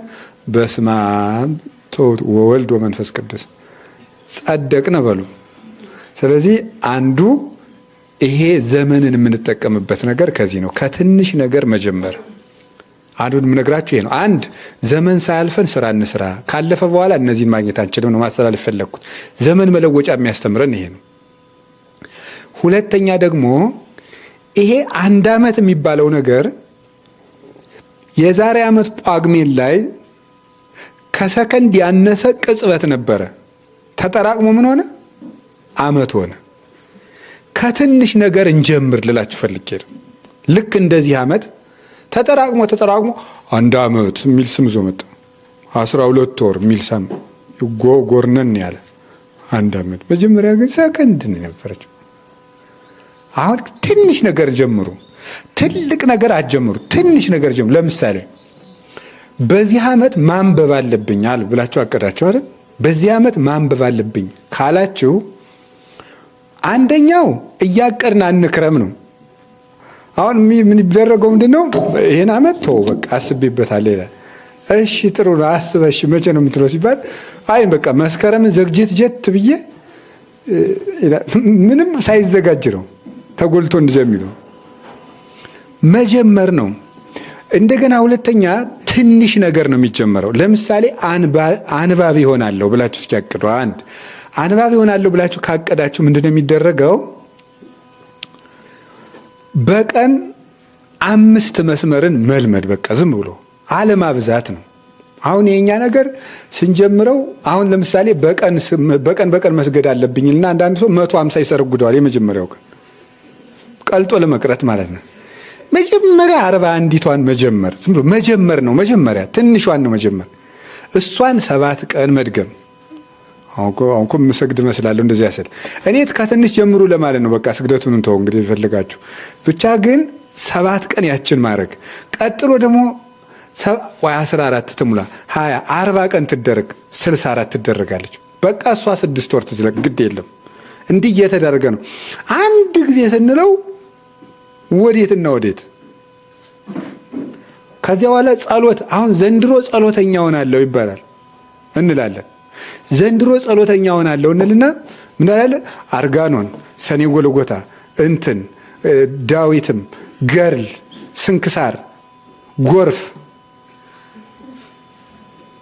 በስመ አብ ወወልድ ወመንፈስ ቅዱስ ጸደቅን በሉ። ስለዚህ አንዱ ይሄ ዘመንን የምንጠቀምበት ነገር ከዚህ ነው። ከትንሽ ነገር መጀመር። አንዱን የምነግራችሁ ይሄ ነው። አንድ ዘመን ሳያልፈን ስራ እንስራ። ካለፈ በኋላ እነዚህን ማግኘት አንችልም ነው ማስተላለፍ ፈለግኩት። ዘመን መለወጫ የሚያስተምረን ይሄ ነው። ሁለተኛ ደግሞ ይሄ 1 ዓመት የሚባለው ነገር የዛሬ ዓመት ጳጉሜን ላይ ከሰከንድ ያነሰ ቅጽበት ነበረ። ተጠራቅሞ ምን ሆነ? ዓመት ሆነ። ከትንሽ ነገር እንጀምር ልላችሁ ፈልጌ ነው። ልክ እንደዚህ ዓመት ተጠራቅሞ 1 ዓመት የሚል ስም ይዞ መጣ። 12 ወር የሚል ሰም ጎርነን ያለ 1 ዓመት። መጀመሪያ ግን ሰከንድ ነው የነበረችው። አሁን ትንሽ ነገር ጀምሩ፣ ትልቅ ነገር አትጀምሩ። ትንሽ ነገር ጀምሩ። ለምሳሌ በዚህ ዓመት ማንበብ አለብኝ ብላችሁ አቀዳችሁ አይደል? በዚህ ዓመት ማንበብ አለብኝ ካላችሁ አንደኛው እያቀድን አንክረም ነው። አሁን ምን ይደረገው? ምንድነው? ይሄን ዓመት ተው በቃ አስቤበታለሁ ይላል። እሺ ጥሩ ነው አስበሽ መቼ ነው የምትለው ሲባል አይ በቃ መስከረምን ዘግጀት ብዬ ምንም ሳይዘጋጅ ነው ተጎልቶ እንደሚለው መጀመር ነው። እንደገና ሁለተኛ ትንሽ ነገር ነው የሚጀመረው። ለምሳሌ አንባቢ ይሆናለሁ ብላችሁ እስኪያቅዱ አንባቢ ይሆናለሁ ብላችሁ ካቀዳችሁ ምንድነው የሚደረገው? በቀን 5 መስመርን መልመድ። በቃ ዝም ብሎ አለማብዛት ነው። አሁን የኛ ነገር ስንጀምረው አሁን ለምሳሌ በቀን መስገድ አለብኝና አንዳንድ ሰው 150 ይሰርጉደዋል። የመጀመሪያው ቀን ቀልጦ ለመቅረት ማለት ነው። መጀመሪያ 41ቷን መጀመር ዝም ብሎ መጀመር ነው። መጀመሪያ ትንሿን ነው መጀመር። እሷን 7 ቀን መድገም። አሁን መስገድ መስላለሁ እንደዚህ ያሰል እኔ ከትንሽ ጀምሩ ለማለት ነው። በቃ ስግደቱን እንተው እንግዲህ ይፈልጋችሁ ብቻ ግን 7 ቀን ያችን ማድረግ። ቀጥሎ ደግሞ 14 ትሙላ 20 40 ቀን ትደረግ 64 ትደረጋለች። በቃ እሷ 6 ወር ትዝለቅ ግድ የለም። እንዲህ እየተደረገ ነው። አንድ ጊዜ ስንለው ወዴትና ወዴት። ከዚያ በኋላ ጸሎት። አሁን ዘንድሮ ጸሎተኛ ሆናለሁ ይባላል እንላለን። ዘንድሮ ጸሎተኛ ሆናለሁ እንልና ምን አላለን? አርጋኖን፣ ሰኔ ጎልጎታ፣ ዳዊትም፣ ገርል፣ ስንክሳር፣ ጎርፍ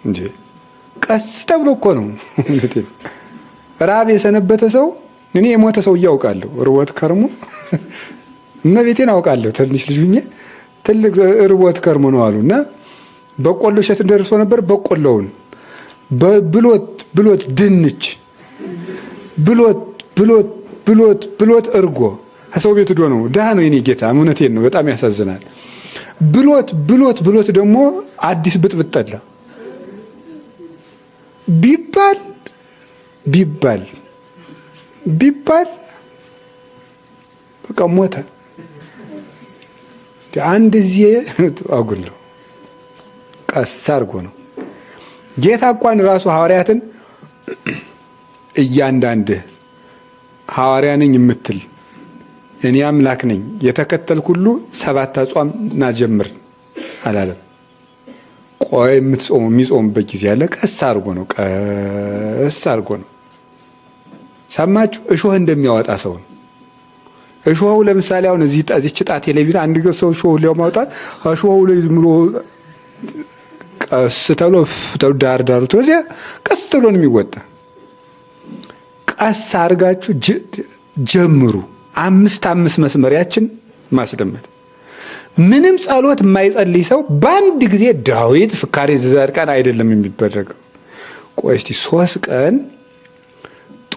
እንጂ ቀስ ተብሎ እኮ ነው። ራብ የሰነበተ ሰው እኔ የሞተ ሰው እያውቃለሁ። ርቦት ከርሞ እመቤቴን አውቃለሁ። ትንሽ ልጅ ሁኜ ትልቅ ርቦት ከርሞ ነው አሉና በቆሎ እሸት ደርሶ ነበር። በቆሎውን ብሎት ድንች ብሎት እርጎ ከሰው ቤት ዶ ነው። ድሃ ነው የኔ ጌታ፣ እውነቴን ነው። በጣም ያሳዝናል። ብሎት ደግሞ አዲስ ብጥብጥ ጠላ ቢባል በቃ ሞተ። አንድ ጊዜ አጉል ነው። ቀስ አድርጎ ነው ጌታ እንኳን ራሱ ሐዋርያትን እያንዳንድህ ሐዋርያ ነኝ የምትል እኔ አምላክ ነኝ የተከተልኩ ሁሉ 7 አጽዋም ናጀምር አላለም። ቆይ የሚጾምበት ጊዜ ያለ ቀስ አድርጎ ነው። ሰማችሁ? እሾህ እንደሚያወጣ ሰው ነው። እሾሁ ለምሳሌ አሁን እዚህ ጣቴ ላይ ቢል አንድ ሰው እሾሁ ሊያወጣት እሾሁ ላይ ዝም ብሎ ቀስ ተብሎ ዳሩ ተወዲያ ቀስ ተብሎ ነው የሚወጣ። ቀስ አድርጋችሁ ጀምሩ። 5 መስመሪያችን ማስለመድ። ምንም ጸሎት የማይጸልይ ሰው በአንድ ጊዜ ዳዊት ፍካሬ ዘጻድቃን አይደለም የሚደረገው። ቆይ እስቲ 3 ቀን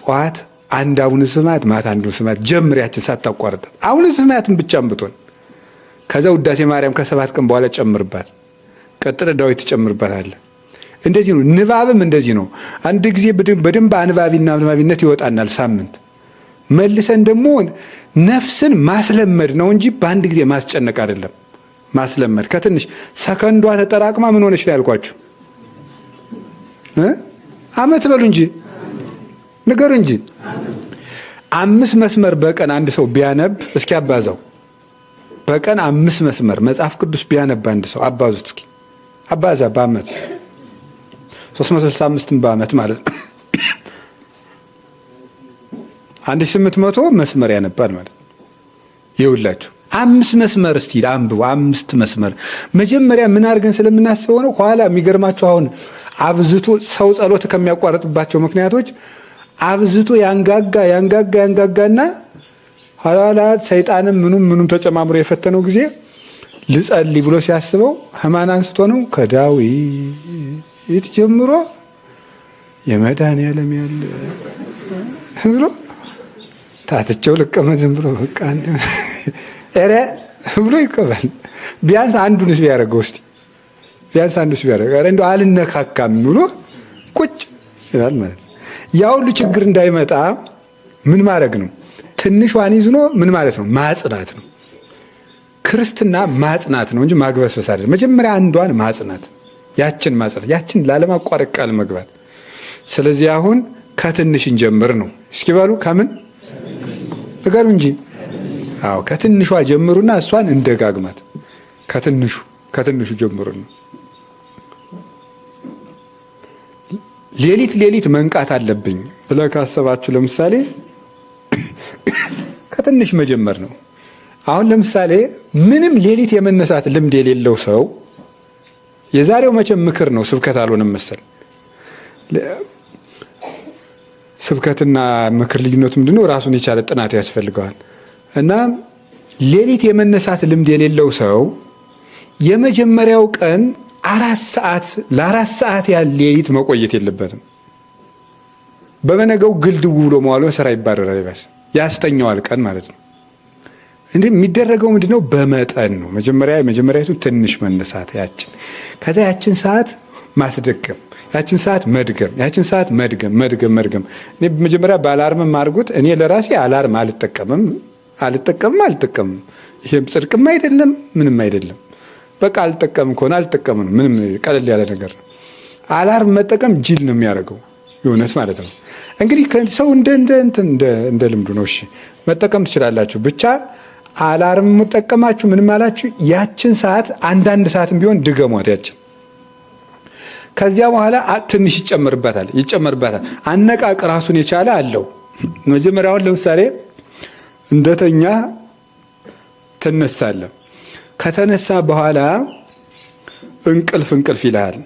ጧት አንድ አቡነ ስማት ማታ አንድ ስማት ጀምሪያችን ሳታቋርጥ አቡነ ስማትን ብቻ ብትሆን ከዛ ውዳሴ ማርያም ከ7 ቀን በኋላ ጨምርባት። ቀጥለ ዳዊት ትጨምርበታለህ። እንደዚህ ነው። ንባብም እንደዚህ ነው። አንድ ጊዜ በደንብ አንባቢነት ይወጣናል። ሳምንት መልሰን ደግሞ ነፍስን ማስለመድ ነው እንጂ በአንድ ጊዜ ማስጨነቅ አይደለም። ማስለመድ ከትንሽ ሰከንዷ ተጠራቅማ ምን ሆነች ላይ ያልኳችሁ ዓመት በሉ እንጂ ንገሩ እንጂ 5 መስመር በቀን አንድ ሰው ቢያነብ እስኪ አባዛው። በቀን 5 መስመር መጽሐፍ ቅዱስ ቢያነብ አንድ ሰው አባዙት እስኪ አባዛ በአመት 365 በአመት ማለት ነው። 1800 መስመር ያነባል ማለት ነው። ይኸውላችሁ 5 መስመር እስቲ አንብቡ። 5 መስመር መጀመሪያ ምን አድርገን ስለምናስበው ነው። ኋላ የሚገርማችሁ አሁን አብዝቶ ሰው ጸሎት ከሚያቋርጥባቸው ምክንያቶች አብዝቶ ያንጋጋና ኋላ ሰይጣንም ምኑም ተጨማምሮ የፈተነው ጊዜ ልጸልይ ብሎ ሲያስበው ህማን አንስቶ ነው ከዳዊት የት ጀምሮ የመድኃኒዓለም ያለ ብሎ ታትቸው ልቀመጥ ዝም ብሎ በቃ ኧረ ብሎ ይቀበል። ቢያንስ አንዱንስ ቢያደርገው እስቲ ቢያንስ አንዱስ ቢያደርገው ኧረ እንደው አልነካካም ብሎ ቁጭ ይላል ማለት ነው። ያ ሁሉ ችግር እንዳይመጣ ምን ማድረግ ነው? ትንሿን ይዝኖ ምን ማለት ነው? ማጽናት ነው። ክርስትና ማጽናት ነው እንጂ ማግበስበስ አይደለም። መጀመሪያ አንዷን ማጽናት፣ ያችን ማጽናት፣ ያችን ላለማቋረጥ ቃል መግባት። ስለዚህ አሁን ከትንሽ እንጀምር ነው። እስኪ በሉ ከምን ንገሩ እንጂ። አዎ ከትንሿ ጀምሩና እሷን እንደጋግማት። ከትንሹ ጀምሩ ነው። ሌሊት መንቃት አለብኝ ብለህ ካሰባችሁ ለምሳሌ ከትንሽ መጀመር ነው። አሁን ለምሳሌ ምንም ሌሊት የመነሳት ልምድ የሌለው ሰው የዛሬው መቼም ምክር ነው፣ ስብከት አልሆነም መሰል። ስብከትና ምክር ልዩነቱ ምንድነው? ራሱን የቻለ ጥናት ያስፈልገዋል። እና ሌሊት የመነሳት ልምድ የሌለው ሰው የመጀመሪያው ቀን ለ4 ሰዓት ያህል ሌሊት መቆየት የለበትም። በበነገው ግልድው ብሎ መዋሉ ስራ ይባረራል፣ ይባስ ያስተኛዋል ቀን ማለት ነው። እንዴ የሚደረገው ምንድነው? በመጠን ነው። መጀመሪያቱ ትንሽ መነሳት፣ ከዛ ያችን ሰዓት ማስደገም፣ ያችን ሰዓት መድገም፣ ያችን ሰዓት መድገም። እኔ መጀመሪያ በአላርምም አድርጉት። እኔ ለራሴ አላርም አልጠቀምም። ይሄም ጽድቅም አይደለም ምንም አይደለም። በቃ አልጠቀምም ከሆነ አልጠቀምም። ምንም ቀለል ያለ ነገር ነው። አላርም መጠቀም ጅል ነው የሚያደርገው፣ የእውነት ማለት ነው። እንግዲህ ሰው እንደ ልምዱ ነው። እሺ መጠቀም ትችላላችሁ። ብቻ አላርም የምጠቀማችሁ ምንም አላችሁ፣ ያችን ሰዓት አንዳንድ ሰዓትም ቢሆን ድገሟት ያችን። ከዚያ በኋላ ትንሽ ይጨመርባታል። አነቃቅ ራሱን የቻለ አለው። መጀመሪያውን ለምሳሌ እንደተኛ ትነሳለህ። ከተነሳ በኋላ እንቅልፍ ይልሃል።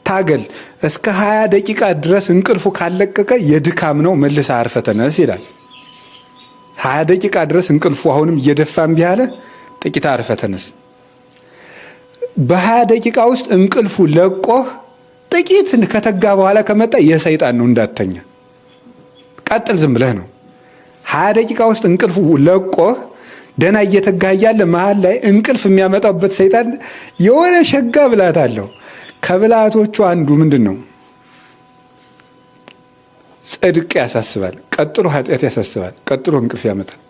ታገል እስከ 20 ደቂቃ ድረስ እንቅልፉ ካለቀቀ የድካም ነው፣ መልሰህ አርፈህ ተነስ ይላል። 20 ደቂቃ ድረስ እንቅልፉ አሁንም እየደፋም ቢያለ ጥቂት አርፈህ ተነስ። በ20 ደቂቃ ውስጥ እንቅልፉ ለቆህ ጥቂት ከተጋ በኋላ ከመጣ የሰይጣን ነው፣ እንዳተኛ ቀጥል፣ ዝም ብለህ ነው። 20 ደቂቃ ውስጥ እንቅልፉ ለቆህ ደና እየተጋህ እያለ መሀል ላይ እንቅልፍ የሚያመጣበት ሰይጣን የሆነ ሸጋ ብላት አለው። ከብልሃቶቹ አንዱ ምንድን ነው? ጽድቅ ያሳስባል፣ ቀጥሎ ኃጢአት ያሳስባል፣ ቀጥሎ እንቅልፍ ያመጣል።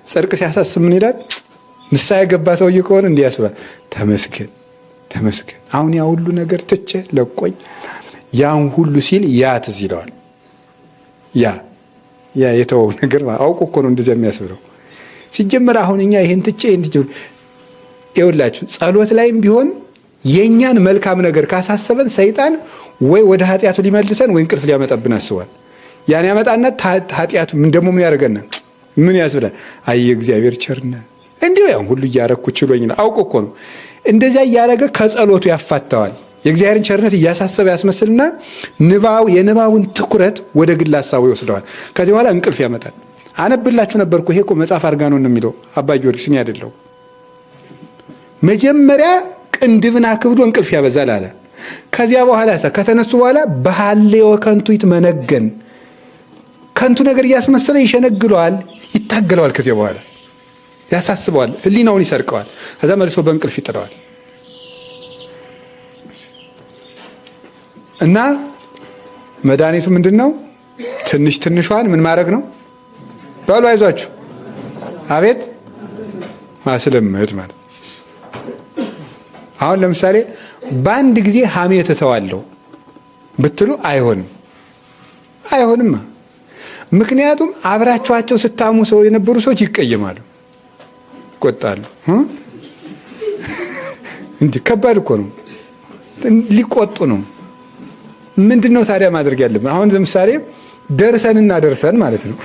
ጽድቅ ሲያሳስብ ምን ይላል? ንስሐ የገባ ሰውዬ ከሆነ እንዲህ ያስባል፣ ተመስገን አሁን ያ ሁሉ ነገር ትቼ ለቆኝ ያን ሁሉ ሲል ያ ትዝ ይለዋል። ያ የተወው ነገር አውቆ እኮ ነው እንደዚያ የሚያስብለው። ሲጀመር አሁን እኛ ይሄን ትቼ ይኸውላችሁ፣ ጸሎት ላይም ቢሆን የኛን መልካም ነገር ካሳሰበን ሰይጣን ወይ ወደ ኃጢአቱ ሊመልሰን ወይ እንቅልፍ ሊያመጣብን አስቧል። ያን ያመጣና ኃጢአቱ ደግሞ ምን ያደርገናል? ምን ያስብላል? አይ እግዚአብሔር ቸርነት እንዲሁ ያን ሁሉ እያረኩ ችሎኝ ነው። አውቆ እኮ ነው እንደዚያ እያደረገ ከጸሎቱ ያፋተዋል። የእግዚአብሔርን ቸርነት እያሳሰበ ያስመስልና የንባቡን ትኩረት ወደ ግል ሐሳቡ ይወስደዋል። ከዚህ በኋላ እንቅልፍ ያመጣል። አነብላችሁ ነበርኩ። ይሄ እኮ መጽሐፍ አድርጋ ነው የሚለው አባ ጊዮርጊስ፣ እኔ አይደለሁም። መጀመሪያ ቅንድብን አክብዶ እንቅልፍ ያበዛል አለ። ከዚያ በኋላ ከተነሱ በኋላ በሐሌወ ከንቱ ይትመነገን፣ ከንቱ ነገር እያስመሰለ ይሸነግለዋል፣ ይታገለዋል። ከዚያ በኋላ ያሳስበዋል፣ ህሊናውን ይሰርቀዋል። ከዛ መልሶ በእንቅልፍ ይጥለዋል። እና መድኃኒቱ ምንድን ነው? ትንሿን ምን ማድረግ ነው? ባሉ አይዟችሁ፣ አቤት ማስለመድ ማለት። አሁን ለምሳሌ በአንድ ጊዜ ሐሜት እተዋለሁ ብትሉ አይሆንም። ምክንያቱም አብራችኋቸው ስታሙ ሰው የነበሩ ሰዎች ይቀየማሉ፣ ይቆጣሉ። እንዲህ ከባድ እኮ ነው፣ ሊቆጡ ነው። ምንድነው ታዲያ ማድረግ ያለብን? አሁን ለምሳሌ ደርሰን ማለት ነው።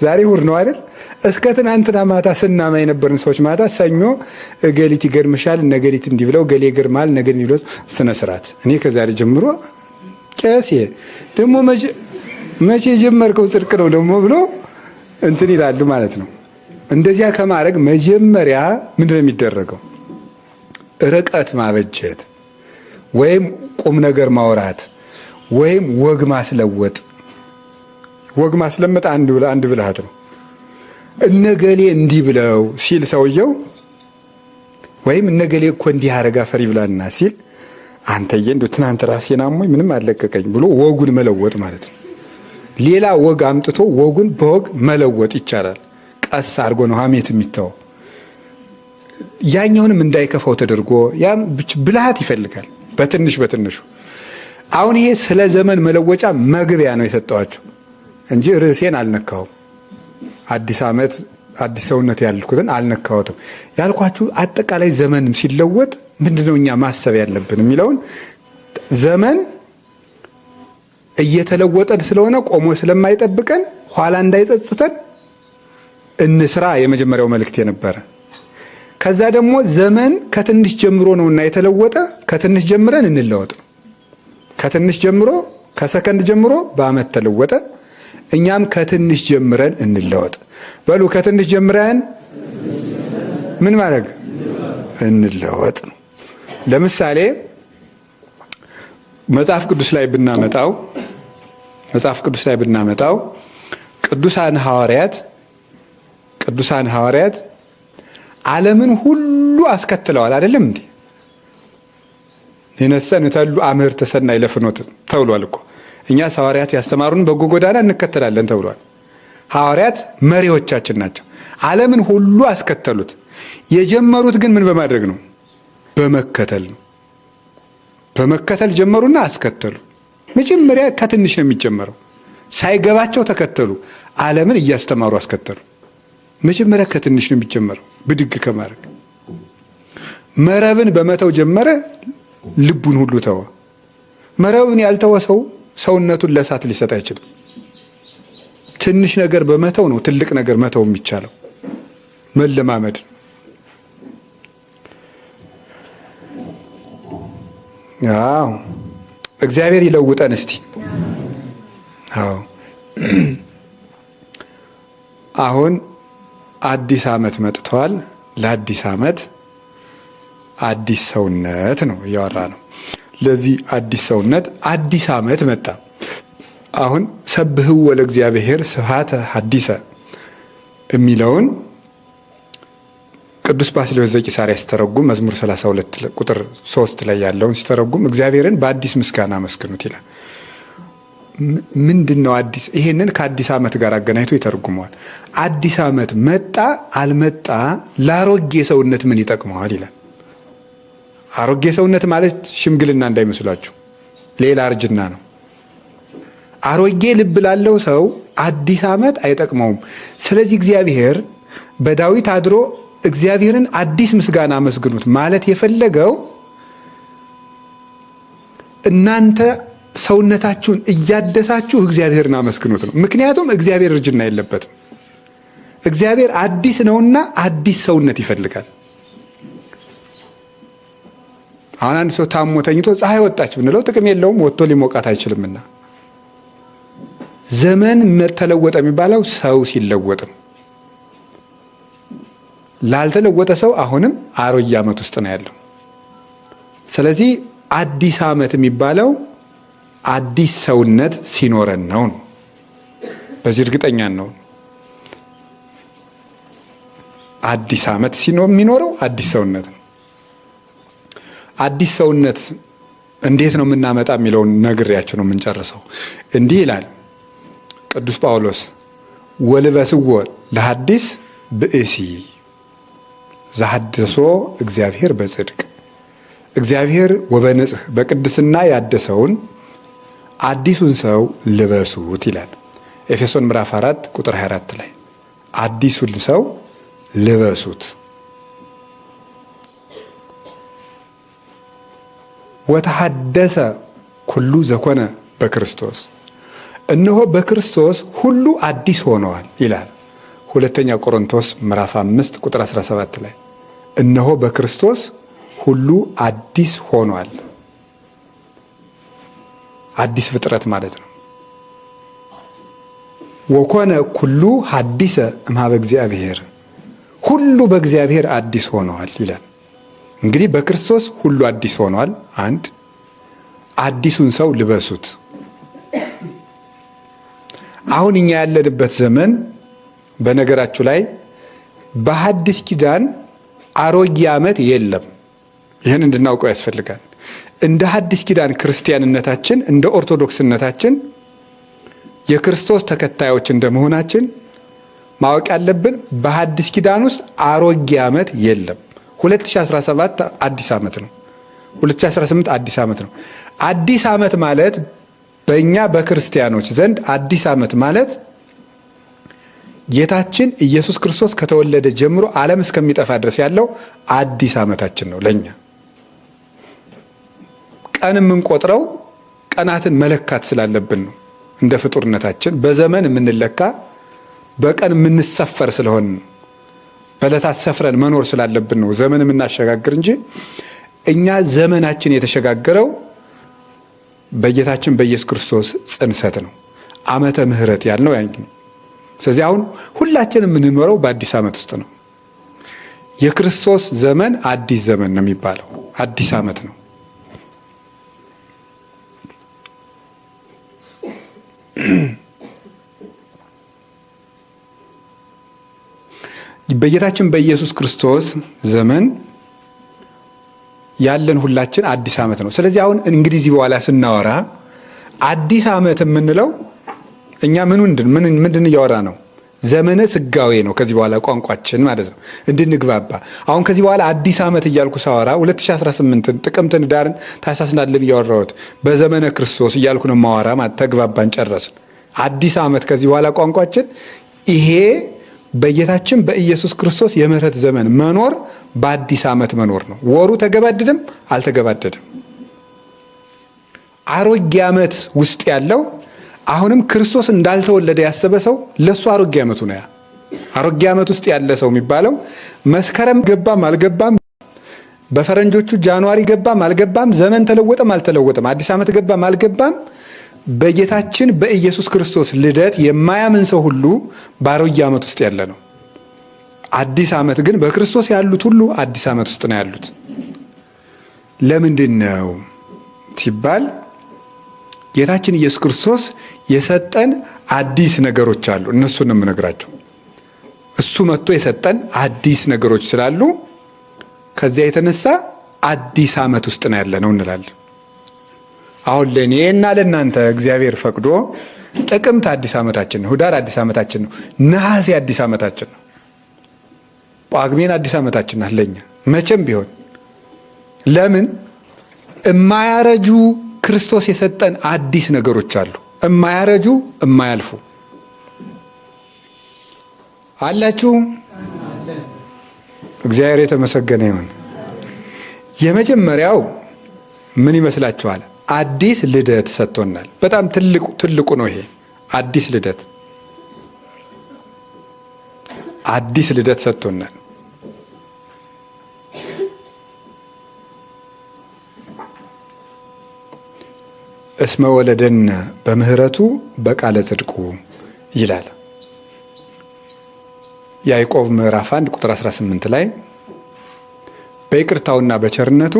ዛሬ እሑድ ነው አይደል? እስከ ትናንትና ማታ ስናማ የነበርን ሰዎች ማታ ሰኞ እገሊት ይገርምሻል፣ ነገሊት እንዲህ ብለው፣ ገሌ ይገርማል፣ ነገሊት እንዲህ ብለው ስነ ስርዓት። እኔ ከዛሬ ጀምሮ ቄሴ ደግሞ መቼ የጀመርከው ጽድቅ ነው ደግሞ ብሎ እንትን ይላሉ ማለት ነው። እንደዚያ ከማድረግ መጀመሪያ ምንድነው የሚደረገው? ርቀት ማበጀት ወይም ቁም ነገር ማውራት ወይም ወግ ማስለወጥ። ወግ ማስለመጥ አንድ ብልሃት ነው። እነገሌ እንዲህ ብለው ሲል ሰውየው ወይም እነገሌ እኮ እንዲህ አረጋ ፈሪ ብላና ሲል አንተዬ እንደው ትናንት ራሴን አሞኝ ምንም አለቀቀኝ ብሎ ወጉን መለወጥ ማለት ነው። ሌላ ወግ አምጥቶ ወጉን በወግ መለወጥ ይቻላል። ቀስ አድርጎ ነው ሐሜት የሚተው። ያኛውንም እንዳይከፋው ተደርጎ ያም ብልሃት ይፈልጋል። በትንሹ አሁን ይሄ ስለ ዘመን መለወጫ መግቢያ ነው የሰጠዋቸው እንጂ ርዕሴን አልነካውም። አዲስ ዓመት አዲስ ሰውነት ያልኩትን አልነካሁትም። ያልኳችሁ አጠቃላይ ዘመንም ሲለወጥ ምንድነው እኛ ማሰብ ያለብን የሚለውን ዘመን እየተለወጠን ስለሆነ ቆሞ ስለማይጠብቀን ኋላ እንዳይጸጽተን እንስራ የመጀመሪያው መልእክት የነበረ። ከዛ ደግሞ ዘመን ከትንሽ ጀምሮ ነውና የተለወጠ ከትንሽ ጀምረን እንለወጥ። ከትንሽ ጀምሮ ከሰከንድ ጀምሮ በዓመት ተለወጠ። እኛም ከትንሽ ጀምረን እንለወጥ። በሉ ከትንሽ ጀምረን ምን ማድረግ እንለወጥ ነው። ለምሳሌ መጽሐፍ ቅዱስ ላይ ብናመጣው ቅዱሳን ሐዋርያት ዓለምን ሁሉ አስከትለዋል። አይደለም እንዴ? ይነሰን ተሉ አምህርተ ሰናይ ለፍኖት ተብሏል እኮ። እኛ ሐዋርያት ያስተማሩን በጎ ጎዳና እንከተላለን ተብሏል። ሐዋርያት መሪዎቻችን ናቸው። ዓለምን ሁሉ አስከተሉት። የጀመሩት ግን ምን በማድረግ ነው? በመከተል ነው። በመከተል ጀመሩና አስከተሉ። መጀመሪያ ከትንሽ ነው የሚጀመረው። ሳይገባቸው ተከተሉ። ዓለምን እያስተማሩ አስከተሉ። መጀመሪያ ከትንሽ ነው የሚጀመረው። ብድግ ከማድረግ መረብን በመተው ጀመረ። ልቡን ሁሉ ተወ። መረብን ያልተወ ሰው ሰውነቱን ለእሳት ሊሰጥ አይችልም። ትንሽ ነገር በመተው ነው ትልቅ ነገር መተው የሚቻለው። መለማመድ። አዎ እግዚአብሔር ይለውጠን እስቲ። አዎ አሁን አዲስ ዓመት መጥቷል። ለአዲስ ዓመት አዲስ ሰውነት ነው እያወራ ነው። ለዚህ አዲስ ሰውነት አዲስ ዓመት መጣ። አሁን ሰብህው ለእግዚአብሔር ስብሐተ ሐዲሰ የሚለውን ቅዱስ ባስልዮስ ዘቂሳርያ ሲተረጉም መዝሙር 32 ቁጥር 3 ላይ ያለውን ሲተረጉም እግዚአብሔርን በአዲስ ምስጋና አመስግኑት ይላል። ምንድነው አዲስ? ይሄንን ከአዲስ ዓመት ጋር አገናኝቶ ይተረጉመዋል። አዲስ ዓመት መጣ አልመጣ ለአሮጌ ሰውነት ምን ይጠቅመዋል ይላል። አሮጌ ሰውነት ማለት ሽምግልና እንዳይመስላችሁ፣ ሌላ እርጅና ነው። አሮጌ ልብ ላለው ሰው አዲስ ዓመት አይጠቅመውም። ስለዚህ እግዚአብሔር በዳዊት አድሮ እግዚአብሔርን አዲስ ምስጋና አመስግኑት ማለት የፈለገው እናንተ ሰውነታችሁን እያደሳችሁ እግዚአብሔርን አመስግኑት ነው። ምክንያቱም እግዚአብሔር እርጅና የለበትም። እግዚአብሔር አዲስ ነውና አዲስ ሰውነት ይፈልጋል። አሁን አንድ ሰው ታሞ ተኝቶ ፀሐይ ወጣች ብንለው ጥቅም የለውም፣ ወጥቶ ሊሞቃት አይችልምና። ዘመን ተለወጠ የሚባለው ሰው ሲለወጥ ነው። ላልተለወጠ ሰው አሁንም አሮጌ ዓመት ውስጥ ነው ያለው። ስለዚህ አዲስ ዓመት የሚባለው አዲስ ሰውነት ሲኖረን ነው። በዚህ እርግጠኛ ነው። አዲስ ዓመት የሚኖረው አዲስ ሰውነት ነው። አዲስ ሰውነት እንዴት ነው የምናመጣ የሚለውን ነግሬያችሁ ነው የምንጨርሰው። እንዲህ ይላል ቅዱስ ጳውሎስ ወልበስዎ ለሐዲስ ብእሲ ዘሐድሶ እግዚአብሔር በጽድቅ እግዚአብሔር ወበንጽህ በቅድስና ያደሰውን አዲሱን ሰው ልበሱት ይላል። ኤፌሶን ምዕራፍ 4 ቁጥር 24 ላይ አዲሱን ሰው ልበሱት። ወተሐደሰ ኩሉ ዘኮነ በክርስቶስ እነሆ በክርስቶስ ሁሉ አዲስ ሆነዋል ይላል። ሁለተኛ ቆሮንቶስ ምዕራፍ 5 ቁጥር 17 ላይ እነሆ በክርስቶስ ሁሉ አዲስ ሆኗል። አዲስ ፍጥረት ማለት ነው። ወኮነ ኩሉ ሐዲሰ እምኀበ እግዚአብሔር ሁሉ በእግዚአብሔር አዲስ ሆነዋል ይላል። እንግዲህ በክርስቶስ ሁሉ አዲስ ሆኗል። አንድ አዲሱን ሰው ልበሱት። አሁን እኛ ያለንበት ዘመን በነገራችሁ ላይ በሐዲስ ኪዳን አሮጌ ዓመት የለም። ይህን እንድናውቀው ያስፈልጋል። እንደ ሐዲስ ኪዳን ክርስቲያንነታችን፣ እንደ ኦርቶዶክስነታችን የክርስቶስ ተከታዮች እንደመሆናችን ማወቅ ያለብን በሐዲስ ኪዳን ውስጥ አሮጌ ዓመት የለም። 2017 አዲስ ዓመት ነው። 2018 አዲስ ዓመት ነው። አዲስ ዓመት ማለት በእኛ በክርስቲያኖች ዘንድ አዲስ ዓመት ማለት ጌታችን ኢየሱስ ክርስቶስ ከተወለደ ጀምሮ ዓለም እስከሚጠፋ ድረስ ያለው አዲስ ዓመታችን ነው። ለኛ ቀን የምንቆጥረው ቀናትን መለካት ስላለብን ነው። እንደ ፍጡርነታችን በዘመን የምንለካ በቀን የምንሰፈር ስለሆን ነው። በዕለታት ሰፍረን መኖር ስላለብን ነው ዘመን የምናሸጋግር እንጂ እኛ ዘመናችን የተሸጋገረው በጌታችን በኢየሱስ ክርስቶስ ጽንሰት ነው። ዓመተ ምሕረት ያልነው ያን ነው። ስለዚህ አሁን ሁላችንም የምንኖረው በአዲስ ዓመት ውስጥ ነው። የክርስቶስ ዘመን አዲስ ዘመን ነው የሚባለው፣ አዲስ ዓመት ነው። በጌታችን በኢየሱስ ክርስቶስ ዘመን ያለን ሁላችን አዲስ ዓመት ነው። ስለዚህ አሁን እንግዲህ እዚህ በኋላ ስናወራ አዲስ ዓመት የምንለው እኛ ምንድን እያወራ ነው? ዘመነ ስጋዌ ነው። ከዚህ በኋላ ቋንቋችን ማለት ነው እንድንግባባ። አሁን ከዚህ በኋላ አዲስ ዓመት እያልኩ ሳወራ 2018ን ጥቅምትን፣ ዳርን፣ ታኅሳስን አይደለም እያወራሁት በዘመነ ክርስቶስ እያልኩ ነው ማወራ ማለት። ተግባባን፣ ጨረስን። አዲስ ዓመት ከዚህ በኋላ ቋንቋችን ይሄ በጌታችን በኢየሱስ ክርስቶስ የምህረት ዘመን መኖር በአዲስ ዓመት መኖር ነው። ወሩ ተገባደደም አልተገባደደም አሮጌ ዓመት ውስጥ ያለው አሁንም ክርስቶስ እንዳልተወለደ ያሰበ ሰው ለሱ አሮጌ ዓመቱ ነው። አሮጌ ዓመት ውስጥ ያለ ሰው የሚባለው መስከረም ገባም አልገባም፣ በፈረንጆቹ ጃንዋሪ ገባም አልገባም፣ ዘመን ተለወጠም አልተለወጠም፣ አዲስ ዓመት ገባም አልገባም፣ በጌታችን በኢየሱስ ክርስቶስ ልደት የማያምን ሰው ሁሉ በአሮጌ ዓመት ውስጥ ያለ ነው። አዲስ ዓመት ግን በክርስቶስ ያሉት ሁሉ አዲስ ዓመት ውስጥ ነው ያሉት። ለምንድን ነው ሲባል ጌታችን ኢየሱስ ክርስቶስ የሰጠን አዲስ ነገሮች አሉ። እነሱን ነው የምነግራቸው። እሱ መጥቶ የሰጠን አዲስ ነገሮች ስላሉ ከዚያ የተነሳ አዲስ ዓመት ውስጥ ነው ያለ ነው እንላለን። አሁን ለእኔና ለእናንተ እግዚአብሔር ፈቅዶ ጥቅምት አዲስ ዓመታችን ነው፣ ህዳር አዲስ ዓመታችን ነው፣ ነሐሴ አዲስ ዓመታችን ነው፣ ጳጉሜን አዲስ ዓመታችን ናት ለእኛ መቼም ቢሆን። ለምን? እማያረጁ ክርስቶስ የሰጠን አዲስ ነገሮች አሉ። እማያረጁ እማያልፉ አላችሁ። እግዚአብሔር የተመሰገነ ይሁን። የመጀመሪያው ምን ይመስላችኋል? አዲስ ልደት ሰጥቶናል። በጣም ትልቁ ነው ይሄ አዲስ ልደት። አዲስ ልደት ሰጥቶናል። እስመ ወለደነ በምህረቱ በቃለ ጽድቁ ይላል ያዕቆብ ምዕራፍ 1 ቁጥር 18 ላይ በይቅርታውና በቸርነቱ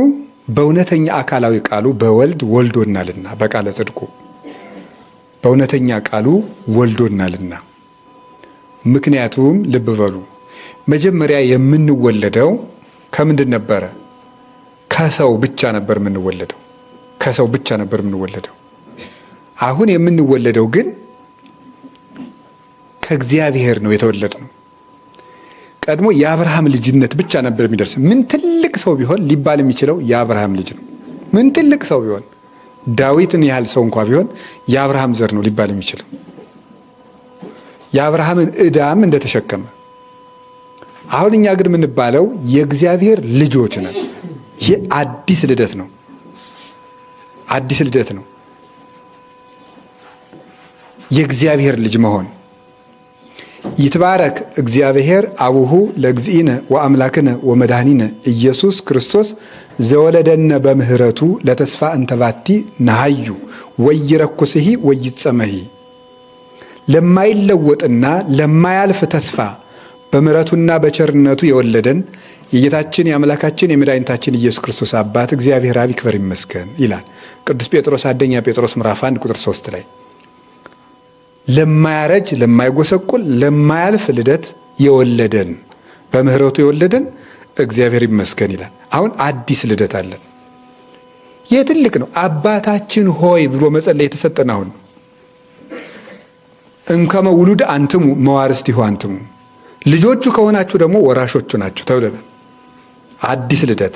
በእውነተኛ አካላዊ ቃሉ በወልድ ወልዶናልና በቃለ ጽድቁ በእውነተኛ ቃሉ ወልዶናልና። ምክንያቱም ልብ በሉ መጀመሪያ የምንወለደው ከምንድን ነበረ? ከሰው ብቻ ነበር የምንወለደው። ከሰው ብቻ ነበር የምንወለደው። አሁን የምንወለደው ግን ከእግዚአብሔር ነው የተወለድነው። ቀድሞ የአብርሃም ልጅነት ብቻ ነበር የሚደርስ። ምን ትልቅ ሰው ቢሆን ሊባል የሚችለው የአብርሃም ልጅ ነው። ምን ትልቅ ሰው ቢሆን ዳዊትን ያህል ሰው እንኳ ቢሆን የአብርሃም ዘር ነው ሊባል የሚችለው። የአብርሃምን ዕዳም እንደተሸከመ። አሁን እኛ ግን የምንባለው የእግዚአብሔር ልጆች ነን። ይህ አዲስ ልደት ነው። አዲስ ልደት ነው የእግዚአብሔር ልጅ መሆን። ይትባረክ እግዚአብሔር አቡሁ ለእግዚእነ ወአምላክነ ወመድኃኒነ ኢየሱስ ክርስቶስ ዘወለደነ በምህረቱ ለተስፋ እንተባቲ ነሃዩ ወይረኩስሂ ወይጸመሂ። ለማይለወጥና ለማያልፍ ተስፋ በምሕረቱና በቸርነቱ የወለደን የጌታችን የአምላካችን የመድኃኒታችን ኢየሱስ ክርስቶስ አባት እግዚአብሔር አብ ይክበር ይመስገን ይላል ቅዱስ ጴጥሮስ አንደኛ ጴጥሮስ ምዕራፍ 1 ቁጥር 3 ላይ። ለማያረጅ ለማይጎሰቁል ለማያልፍ ልደት የወለደን በምሕረቱ የወለደን እግዚአብሔር ይመስገን ይላል። አሁን አዲስ ልደት አለን። ይህ ትልቅ ነው። አባታችን ሆይ ብሎ መጸለይ የተሰጠን አሁን ነው። እንከመ ውሉድ አንትሙ መዋርስቲሁ አንትሙ፣ ልጆቹ ከሆናችሁ ደግሞ ወራሾቹ ናችሁ ተብለናል። አዲስ ልደት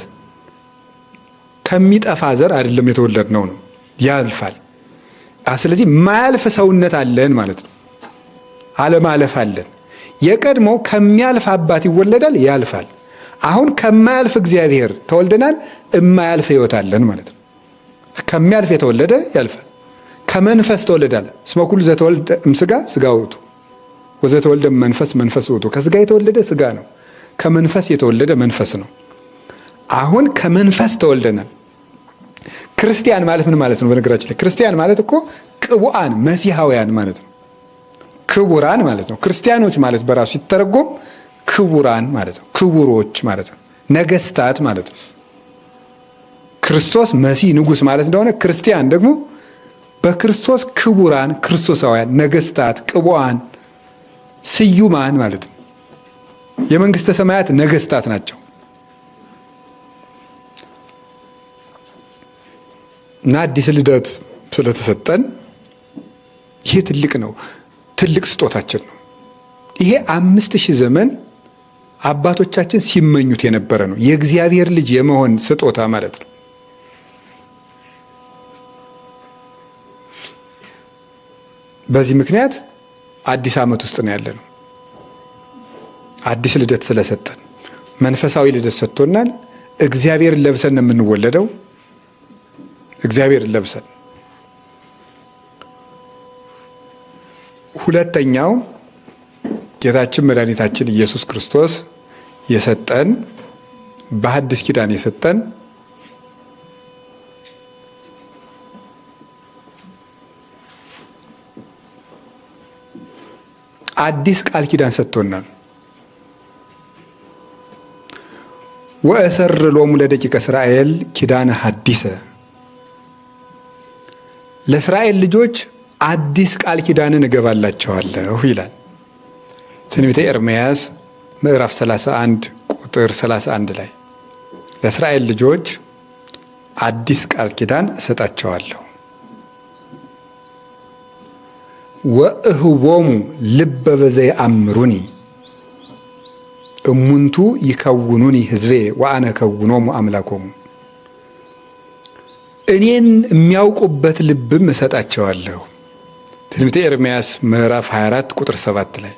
ከሚጠፋ ዘር አይደለም የተወለድነው ነው፣ ያልፋል። ስለዚህ ማያልፍ ሰውነት አለን ማለት ነው። አለማለፍ አለን። የቀድሞ ከሚያልፍ አባት ይወለዳል፣ ያልፋል። አሁን ከማያልፍ እግዚአብሔር ተወልደናል፣ እማያልፍ ሕይወት አለን ማለት ነው። ከሚያልፍ የተወለደ ያልፋል። ከመንፈስ ተወልደናል። እስመ ኩሉ ዘተወልደ እምሥጋ ሥጋ ውእቱ ወዘተወልደ መንፈስ መንፈስ ውእቱ። ከሥጋ የተወለደ ሥጋ ነው፣ ከመንፈስ የተወለደ መንፈስ ነው። አሁን ከመንፈስ ተወልደናል። ክርስቲያን ማለት ምን ማለት ነው? በነገራችን ላይ ክርስቲያን ማለት እኮ ቅቡአን መሲሐውያን ማለት ነው። ክቡራን ማለት ነው። ክርስቲያኖች ማለት በራሱ ሲተረጎም ክቡራን ማለት ነው። ክቡሮች ማለት ነው። ነገስታት ማለት ነው። ክርስቶስ መሲህ ንጉሥ ማለት እንደሆነ ክርስቲያን ደግሞ በክርስቶስ ክቡራን ክርስቶሳውያን ነገስታት ቅቡአን ስዩማን ማለት ነው። የመንግስተ ሰማያት ነገስታት ናቸው። እና አዲስ ልደት ስለተሰጠን ይሄ ትልቅ ነው። ትልቅ ስጦታችን ነው። ይሄ 5000 ዘመን አባቶቻችን ሲመኙት የነበረ ነው። የእግዚአብሔር ልጅ የመሆን ስጦታ ማለት ነው። በዚህ ምክንያት አዲስ ዓመት ውስጥ ነው ያለነው። አዲስ ልደት ስለሰጠን መንፈሳዊ ልደት ሰጥቶናል። እግዚአብሔርን ለብሰን ነው የምንወለደው። እግዚአብሔርን ለብሰን። ሁለተኛው ጌታችን መድኃኒታችን ኢየሱስ ክርስቶስ የሰጠን በሐዲስ ኪዳን የሰጠን አዲስ ቃል ኪዳን ሰጥቶናል። ወእሰር ሎሙ ለደቂቀ እስራኤል ኪዳነ ሐዲሰ፣ ለእስራኤል ልጆች አዲስ ቃል ኪዳንን እገባላቸዋለሁ ይላል ትንቢተ ኤርምያስ ምዕራፍ 31 ቁጥር 31 ላይ ለእስራኤል ልጆች አዲስ ቃል ኪዳን እሰጣቸዋለሁ። ወእህቦሙ ልበ በዘየአምሩኒ እሙንቱ ይከውኑኒ ሕዝቤ ወአነ ከውኖሙ አምላኮሙ፣ እኔን የሚያውቁበት ልብም እሰጣቸዋለሁ። ትንቢተ ኤርምያስ ምዕራፍ 24 ቁጥር 7 ላይ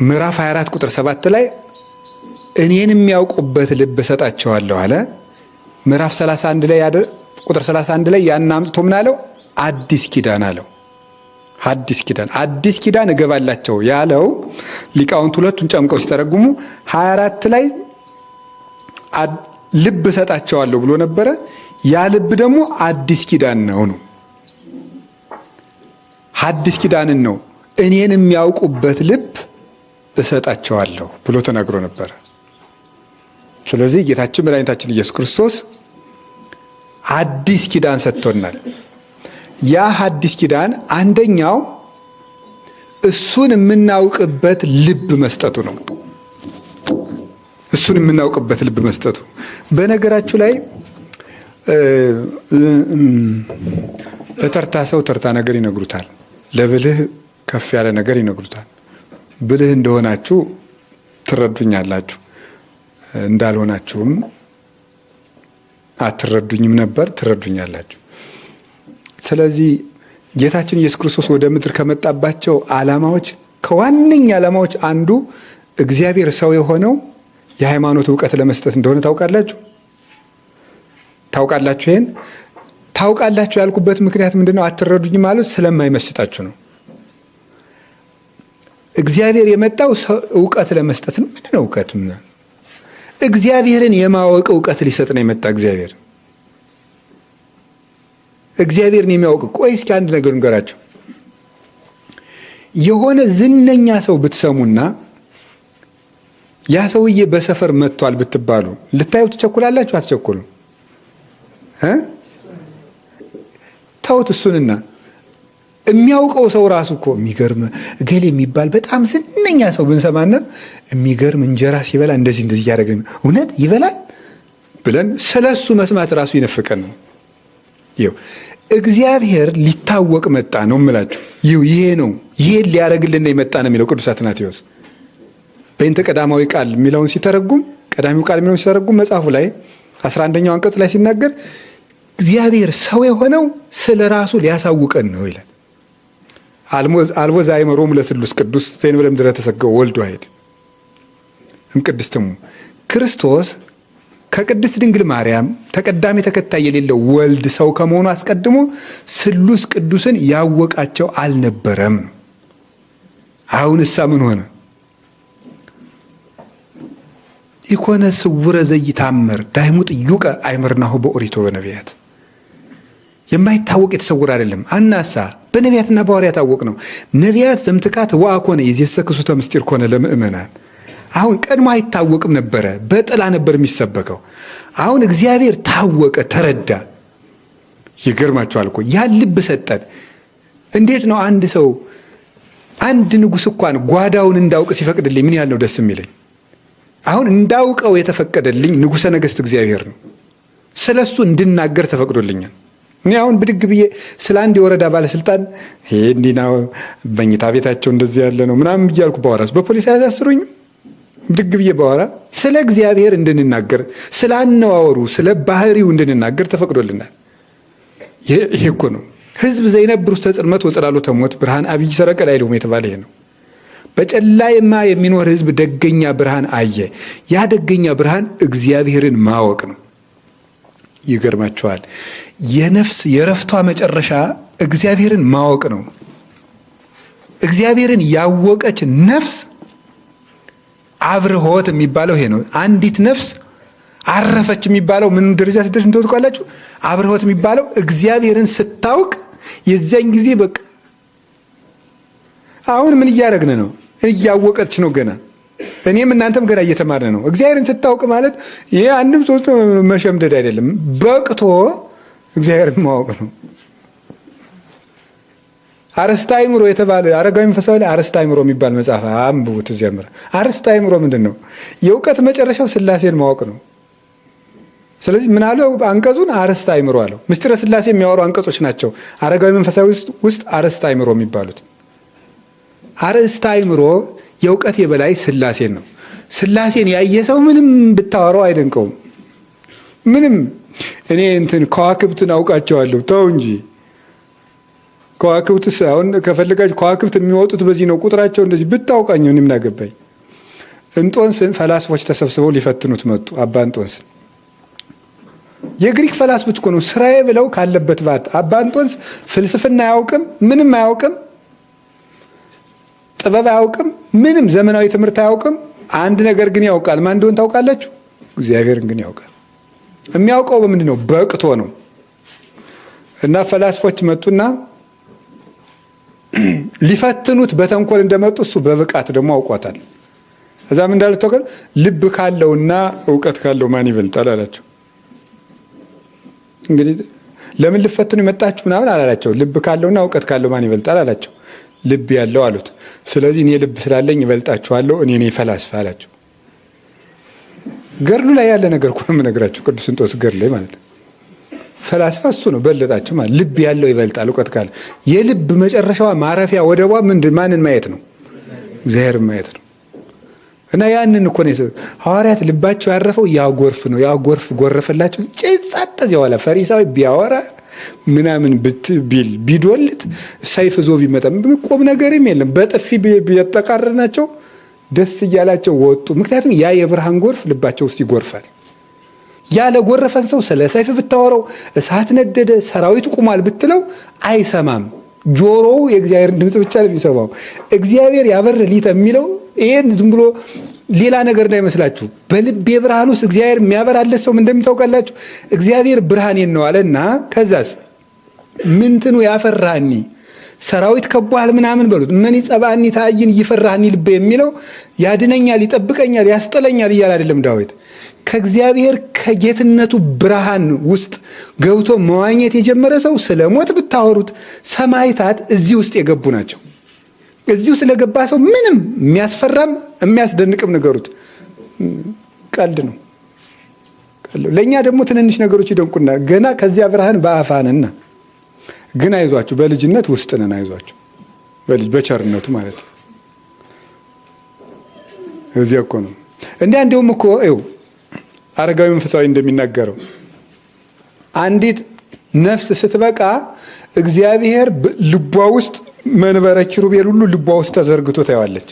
ምዕራፍ 24 ቁጥር 7 ላይ እኔን የሚያውቁበት ልብ እሰጣቸዋለሁ አለ። ምዕራፍ 31 ላይ ቁጥር 31 ላይ ያን አምጥቶ ምን አለው? አዲስ ኪዳን አለው። አዲስ ኪዳን እገባላቸው ያለው ሊቃውንት ሁለቱን ጨምቀው ሲተረጉሙ 24 ላይ ልብ እሰጣቸዋለሁ ብሎ ነበረ። ያ ልብ ደግሞ አዲስ ኪዳን ነው። አዲስ ኪዳንን ነው እኔን የሚያውቁበት ልብ እሰጣቸዋለሁ ብሎ ተናግሮ ነበረ። ስለዚህ ጌታችን መድኃኒታችን ኢየሱስ ክርስቶስ አዲስ ኪዳን ሰጥቶናል። ያ አዲስ ኪዳን አንደኛው እሱን የምናውቅበት ልብ መስጠቱ ነው። እሱን የምናውቅበት ልብ መስጠቱ። በነገራችሁ ላይ ለተርታ ሰው ተርታ ነገር ይነግሩታል፣ ለብልህ ከፍ ያለ ነገር ይነግሩታል። ብልህ እንደሆናችሁ ትረዱኛላችሁ፣ እንዳልሆናችሁም አትረዱኝም ነበር፣ ትረዱኛላችሁ። ስለዚህ ጌታችን ኢየሱስ ክርስቶስ ወደ ምድር ከመጣባቸው ዓላማዎች ከዋነኛ ዓላማዎች አንዱ እግዚአብሔር ሰው የሆነው የሃይማኖት እውቀት ለመስጠት እንደሆነ ታውቃላችሁ። ይሄን ታውቃላችሁ ያልኩበት ምክንያት ምንድነው? አትረዱኝም ማለት ስለማይመስጣችሁ ነው። እግዚአብሔር የመጣው እውቀት ለመስጠት ነው። ምንድነው እውቀት? እግዚአብሔርን የማወቅ እውቀት ሊሰጥ ነው የመጣ እግዚአብሔር። እግዚአብሔርን የሚያውቅ ቆይ እስኪ አንድ ነገር ንገራቸው። የሆነ ዝነኛ ሰው ብትሰሙና ያ ሰውዬ በሰፈር መጥቷል ብትባሉ ልታዩ ትቸኩላላችሁ? አትቸኩሉም? ታውት እሱንና የሚያውቀው ሰው ራሱ እኮ የሚገርም እገሌ የሚባል በጣም ዝነኛ ሰው ብንሰማና የሚገርም እንጀራ ሲበላ እንደዚህ እያደረገ እውነት ይበላል ብለን ስለሱ መስማት ራሱ ይነፍቀን ነው። ይኸው እግዚአብሔር ሊታወቅ መጣ ነው የምላችሁ። ይሄ ነው ይሄን ሊያደርግልን የመጣ ነው የሚለው ቅዱስ አትናቴዎስ በእንተ ቀዳማዊ ቃል የሚለውን ሲተረጉም ቀዳሚው ቃል የሚለውን ሲተረጉም መጽሐፉ ላይ 11ኛው አንቀጽ ላይ ሲናገር እግዚአብሔር ሰው የሆነው ስለ ራሱ ሊያሳውቀን ነው ይላል። አልቦ ዘአእመሮሙ ለስሉስ ቅዱስ ዘእንበለ ምድረ ተሰገው ወልድ ዋሕድ እምቅድስትሙ ክርስቶስ ከቅድስት ድንግል ማርያም ተቀዳሚ ተከታይ የሌለው ወልድ ሰው ከመሆኑ አስቀድሞ ስሉስ ቅዱስን ያወቃቸው አልነበረም ነው። አሁንሳ ምን ሆነ? ኢኮነ ስውረ ዘይታመር ዳይሙ ጥዩቀ አእምርናሁ በኦሪቶ በነቢያት የማይታወቅ የተሰወረ አይደለም። አናሳ በነቢያትና በሐዋርያት ታወቅ ነው። ነቢያት ዘምትካት ወአኮነ ይዜሰክሱ ተምስጢር ኮነ ለምእመናን። አሁን ቀድሞ አይታወቅም ነበረ፣ በጥላ ነበር የሚሰበከው። አሁን እግዚአብሔር ታወቀ፣ ተረዳ። ይገርማችኋል እኮ ያን ልብ ሰጠን። እንዴት ነው አንድ ሰው አንድ ንጉሥ እንኳን ጓዳውን እንዳውቅ ሲፈቅድልኝ ምን ያህል ነው ደስ የሚለኝ። አሁን እንዳውቀው የተፈቀደልኝ ንጉሠ ነገሥት እግዚአብሔር ነው። ስለሱ እንድናገር ተፈቅዶልኛል። እኔ አሁን ብድግ ብዬ ስለ አንድ የወረዳ ባለስልጣን ይሄ እንዲና በኝታ ቤታቸው እንደዚህ ያለ ነው ምናምን እያልኩ ባወራስ በፖሊስ አያሳስሩኝም? ብድግ ብዬ ባወራ ስለ እግዚአብሔር እንድንናገር፣ ስለ አነዋወሩ፣ ስለ ባህሪው እንድንናገር ተፈቅዶልናል። ይሄ እኮ ነው ሕዝብ ዘይነብር ውስተ ጽልመት ወጽላሎተ ሞት ብርሃን አብይ ሰረቀ ላዕሌሆሙ የተባለ ይሄ ነው። በጨለማ የሚኖር ሕዝብ ደገኛ ብርሃን አየ። ያ ደገኛ ብርሃን እግዚአብሔርን ማወቅ ነው። ይገርማቸዋል። የነፍስ የረፍቷ መጨረሻ እግዚአብሔርን ማወቅ ነው። እግዚአብሔርን ያወቀች ነፍስ አብርሆት የሚባለው ይሄ ነው። አንዲት ነፍስ አረፈች የሚባለው ምን ደረጃ ስትደርስ እንትወጥቃላችሁ? አብርሆት የሚባለው እግዚአብሔርን ስታውቅ የዚያን ጊዜ በቃ አሁን ምን እያደረግን ነው? እያወቀች ነው ገና። እኔም እናንተም ገና እየተማርን ነው። እግዚአብሔርን ስታውቅ ማለት ይሄ አንድም ሶስት መሸምደድ አይደለም፣ በቅቶ እግዚአብሔርን ማወቅ ነው። አርእስተ አእምሮ የተባለ አረጋዊ መንፈሳዊ ላይ አርእስተ አእምሮ የሚባል መጽሐፍ አንብቡት። እዚያ ምራ አርእስተ አእምሮ ምንድን ነው? የእውቀት መጨረሻው ሥላሴን ማወቅ ነው። ስለዚህ ምን አለው አንቀጹን? አርእስተ አእምሮ አለው። ምስጢረ ሥላሴ የሚያወሩ አንቀጾች ናቸው አረጋዊ መንፈሳዊ ውስጥ አርእስተ አእምሮ የሚባሉት። አርእስተ አእምሮ የእውቀት የበላይ ሥላሴን ነው። ሥላሴን ያየ ሰው ምንም ብታወራው አይደንቀውም። ምንም እኔ ከዋክብትን አውቃቸዋለሁ ተው እንጂ ከዋክብትስ አሁን ከፈለጋችሁ ከዋክብት የሚወጡት በዚህ ነው ቁጥራቸው እንደዚህ ብታውቃኝ እኔ ምን አገባኝ። እንጦንስን ፈላስፎች ተሰብስበው ሊፈትኑት መጡ። አባ እንጦንስን የግሪክ ፈላስፎች እኮ ነው ስራዬ ብለው ካለበት ባት አባ እንጦንስ ፍልስፍና አያውቅም፣ ምንም አያውቅም፣ ጥበብ አያውቅም፣ ምንም ዘመናዊ ትምህርት አያውቅም። አንድ ነገር ግን ያውቃል። ማን እንደሆነ ታውቃላችሁ? እግዚአብሔርን ግን ያውቃል። የሚያውቀው በምንድን ነው? በቅቶ ነው። እና ፈላስፎች መጡና ሊፈትኑት በተንኮል እንደመጡ እሱ በብቃት ደግሞ አውቋታል። እዛም እንዳለ ተወከል ልብ ካለውና እውቀት ካለው ማን ይበልጣል አላቸው። እንግዲህ ለምን ልፈትኑ የመጣችሁ ምናምን አላላቸው። ልብ ካለውና እውቀት ካለው ማን ይበልጣል አላቸው። ልብ ያለው አሉት። ስለዚህ እኔ ልብ ስላለኝ ይበልጣችኋለሁ፣ እኔ ነኝ ፈላስፋ አላቸው። ገድሉ ላይ ያለ ነገር እኮ ነው የምነግራችሁ። ቅዱስ እንጦንስ ገድል ላይ ማለት ነው። ፈላስፋ እሱ ነው በለጣችሁ ማለት። ልብ ያለው ይበልጣል እውቀት ካለ። የልብ መጨረሻዋ ማረፊያ ወደቧ ማንን ማየት ነው? እግዚአብሔርን ማየት ነው። እና ያንን እኮ ነው ሐዋርያት ልባቸው ያረፈው ያ ጎርፍ ነው። ያ ጎርፍ ጎረፈላቸው። ጭጻጥ ጀዋላ ፈሪሳዊ ቢያወራ ምናምን ቢዶልት ሰይፍ ዞ ቢመጣ ቆም ነገርም የለም። በጥፊ ቢያጠቃርናቸው ደስ እያላቸው ወጡ። ምክንያቱም ያ የብርሃን ጎርፍ ልባቸው ውስጥ ይጎርፋል። ያለ ጎረፈን ሰው ስለ ሰይፍ ብታወራው እሳት ነደደ ሰራዊት ቁሟል ብትለው አይሰማም። ጆሮው የእግዚአብሔርን ድምፅ ብቻ ነው የሚሰማው። እግዚአብሔር ያበርሊት የሚለው ይሄን ዝም ብሎ ሌላ ነገር እንዳይመስላችሁ። በልቤ ብርሃን ውስጥ እግዚአብሔር የሚያበራለት ሰው እንደምታውቃላችሁ እግዚአብሔር ብርሃኔን ነው አለና ከዛስ ምንትኑ ያፈራኒ ሰራዊት ከቧል ምናምን በሉት። ምን ይጸባኒ ታይን ይፈራህኒ ልቤ የሚለው ያድነኛል፣ ይጠብቀኛል፣ ያስጥለኛል እያለ አይደለም ዳዊት። ከእግዚአብሔር ከጌትነቱ ብርሃን ውስጥ ገብቶ መዋኘት የጀመረ ሰው ስለ ሞት ብታወሩት ሰማዕታት እዚህ ውስጥ የገቡ ናቸው። እዚሁ ስለገባ ሰው ምንም የሚያስፈራም የሚያስደንቅም ነገሩት ቀልድ ነው። ለእኛ ደግሞ ትንንሽ ነገሮች ይደንቁና ገና ከዚያ ብርሃን በአፋንና ግን አይዟችሁ በልጅነት ውስጥ ነን። አይዟችሁ በቸርነቱ ማለት ነው። እዚያ እኮ ነው እንዲሁም እኮ አረጋዊ መንፈሳዊ እንደሚናገረው አንዲት ነፍስ ስትበቃ እግዚአብሔር ልቧ ውስጥ መንበረ ኪሩቤል ሁሉ ልቧ ውስጥ ተዘርግቶ ታያለች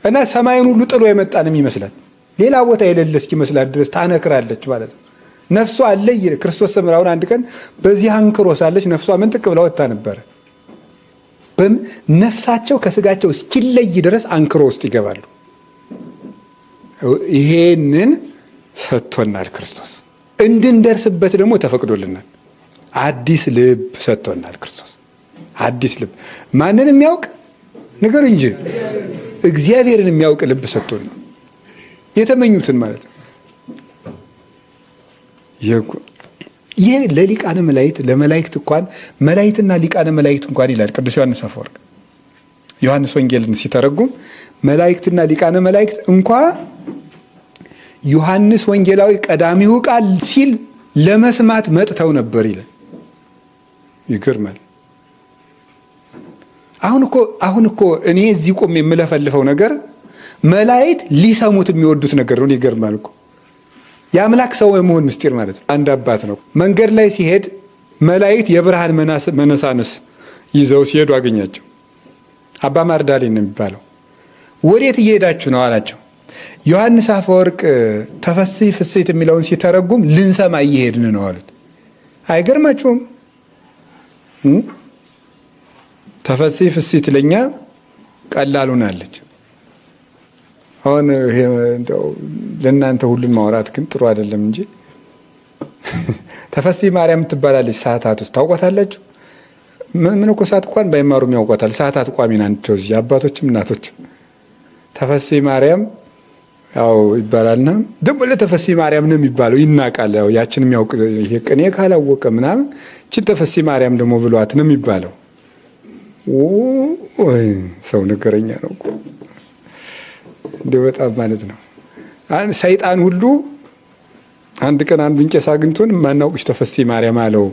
እና ሰማይን ሁሉ ጥሎ የመጣንም ይመስላል። ሌላ ቦታ የሌለች ይመስላል ድረስ ታነክራለች ማለት ነው። ነፍሷ አለ ክርስቶስ ሰምራውን አንድ ቀን በዚህ አንክሮ ሳለች ነፍሷ ምንጥቅ ብላ ወጣ ነበር። ነፍሳቸው ከስጋቸው እስኪለይ ድረስ አንክሮ ውስጥ ይገባሉ። ይሄንን ሰጥቶናል ክርስቶስ። እንድንደርስበት ደግሞ ተፈቅዶልናል። አዲስ ልብ ሰጥቶናል ክርስቶስ። አዲስ ልብ ማንን የሚያውቅ ነገር እንጂ እግዚአብሔርን የሚያውቅ ልብ ሰጥቶናል። የተመኙትን ማለት ነው። ይህ ለሊቃነ መላእክት ለመላእክት እንኳን መላእክትና ሊቃነ መላእክት እንኳን ይላል ቅዱስ ዮሐንስ አፈወርቅ። ዮሐንስ ወንጌልን ሲተረጉም መላእክትና ሊቃነ መላእክት እንኳ ዮሐንስ ወንጌላዊ ቀዳሚው ቃል ሲል ለመስማት መጥተው ነበር ይላል። ይገርማል። አሁን እኮ እኔ እዚህ ቆም የምለፈልፈው ነገር መላእክት ሊሰሙት የሚወዱት ነገር ነው። ይገርማል እኮ የአምላክ ሰው የመሆን ምስጢር ማለት ነው። አንድ አባት ነው መንገድ ላይ ሲሄድ መላእክት የብርሃን መነሳንስ ይዘው ሲሄዱ አገኛቸው። አባ ማርዳሊ ነው የሚባለው። ወዴት እየሄዳችሁ ነው አላቸው። ዮሐንስ አፈወርቅ ተፈሥሒ ፍሥሕት የሚለውን ሲተረጉም ልንሰማ እየሄድን ነው አሉት። አይገርማችሁም? ተፈሥሒ ፍሥሕት ለኛ ቀላሉን አለች። አሁን ለእናንተ ሁሉን ማውራት ግን ጥሩ አይደለም እንጂ ተፈሥሒ ማርያም ትባላለች። ሰዓታት ውስጥ ታውቋታላችሁ? ምን እኮ ሰዓት እንኳን ባይማሩም ያውቋታል። ሰዓታት ቋሚ ናቸው እዚህ አባቶችም እናቶችም። ተፈሥሒ ማርያም ያው ይባላልና ደግሞ ለተፈሥሒ ማርያም ነው የሚባለው። ይናቃል። ያው ያችንም ያውቅ ይሄ ቅኔ ካላወቀ ምናምን እቺ ተፈሥሒ ማርያም ደግሞ ብሏት ነው የሚባለው። ወይ ሰው ነገረኛ ነው እኮ እንደ በጣም ማለት ነው። ሰይጣን ሁሉ አንድ ቀን አንዱን ቄስ አግኝቶን ማናውቅሽ ተፈሥሒ ማርያም አለው።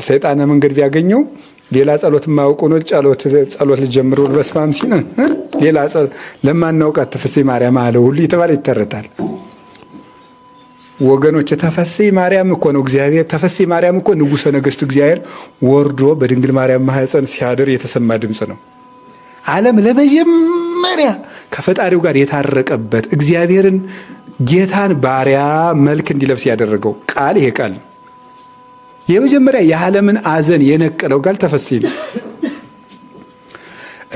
ሰይጣን መንገድ ቢያገኘው ሌላ ጸሎት የማያውቁ ነው ጸሎት ልጀምሩ በስማም ሲል ሌላ ለማናውቃት ተፈሥሒ ማርያም አለው ሁሉ የተባለ ይተረታል። ወገኖች ተፈሥሒ ማርያም እኮ ነው እግዚአብሔር። ተፈሥሒ ማርያም እኮ ንጉሠ ነገሥት እግዚአብሔር ወርዶ በድንግል ማርያም ማኅፀን ሲያድር የተሰማ ድምፅ ነው። ዓለም ለመጀመሪያ ከፈጣሪው ጋር የታረቀበት እግዚአብሔርን ጌታን ባሪያ መልክ እንዲለብስ ያደረገው ቃል ይሄ ቃል ነው። የመጀመሪያ የዓለምን አዘን የነቀለው ቃል ተፈሥሒ ነው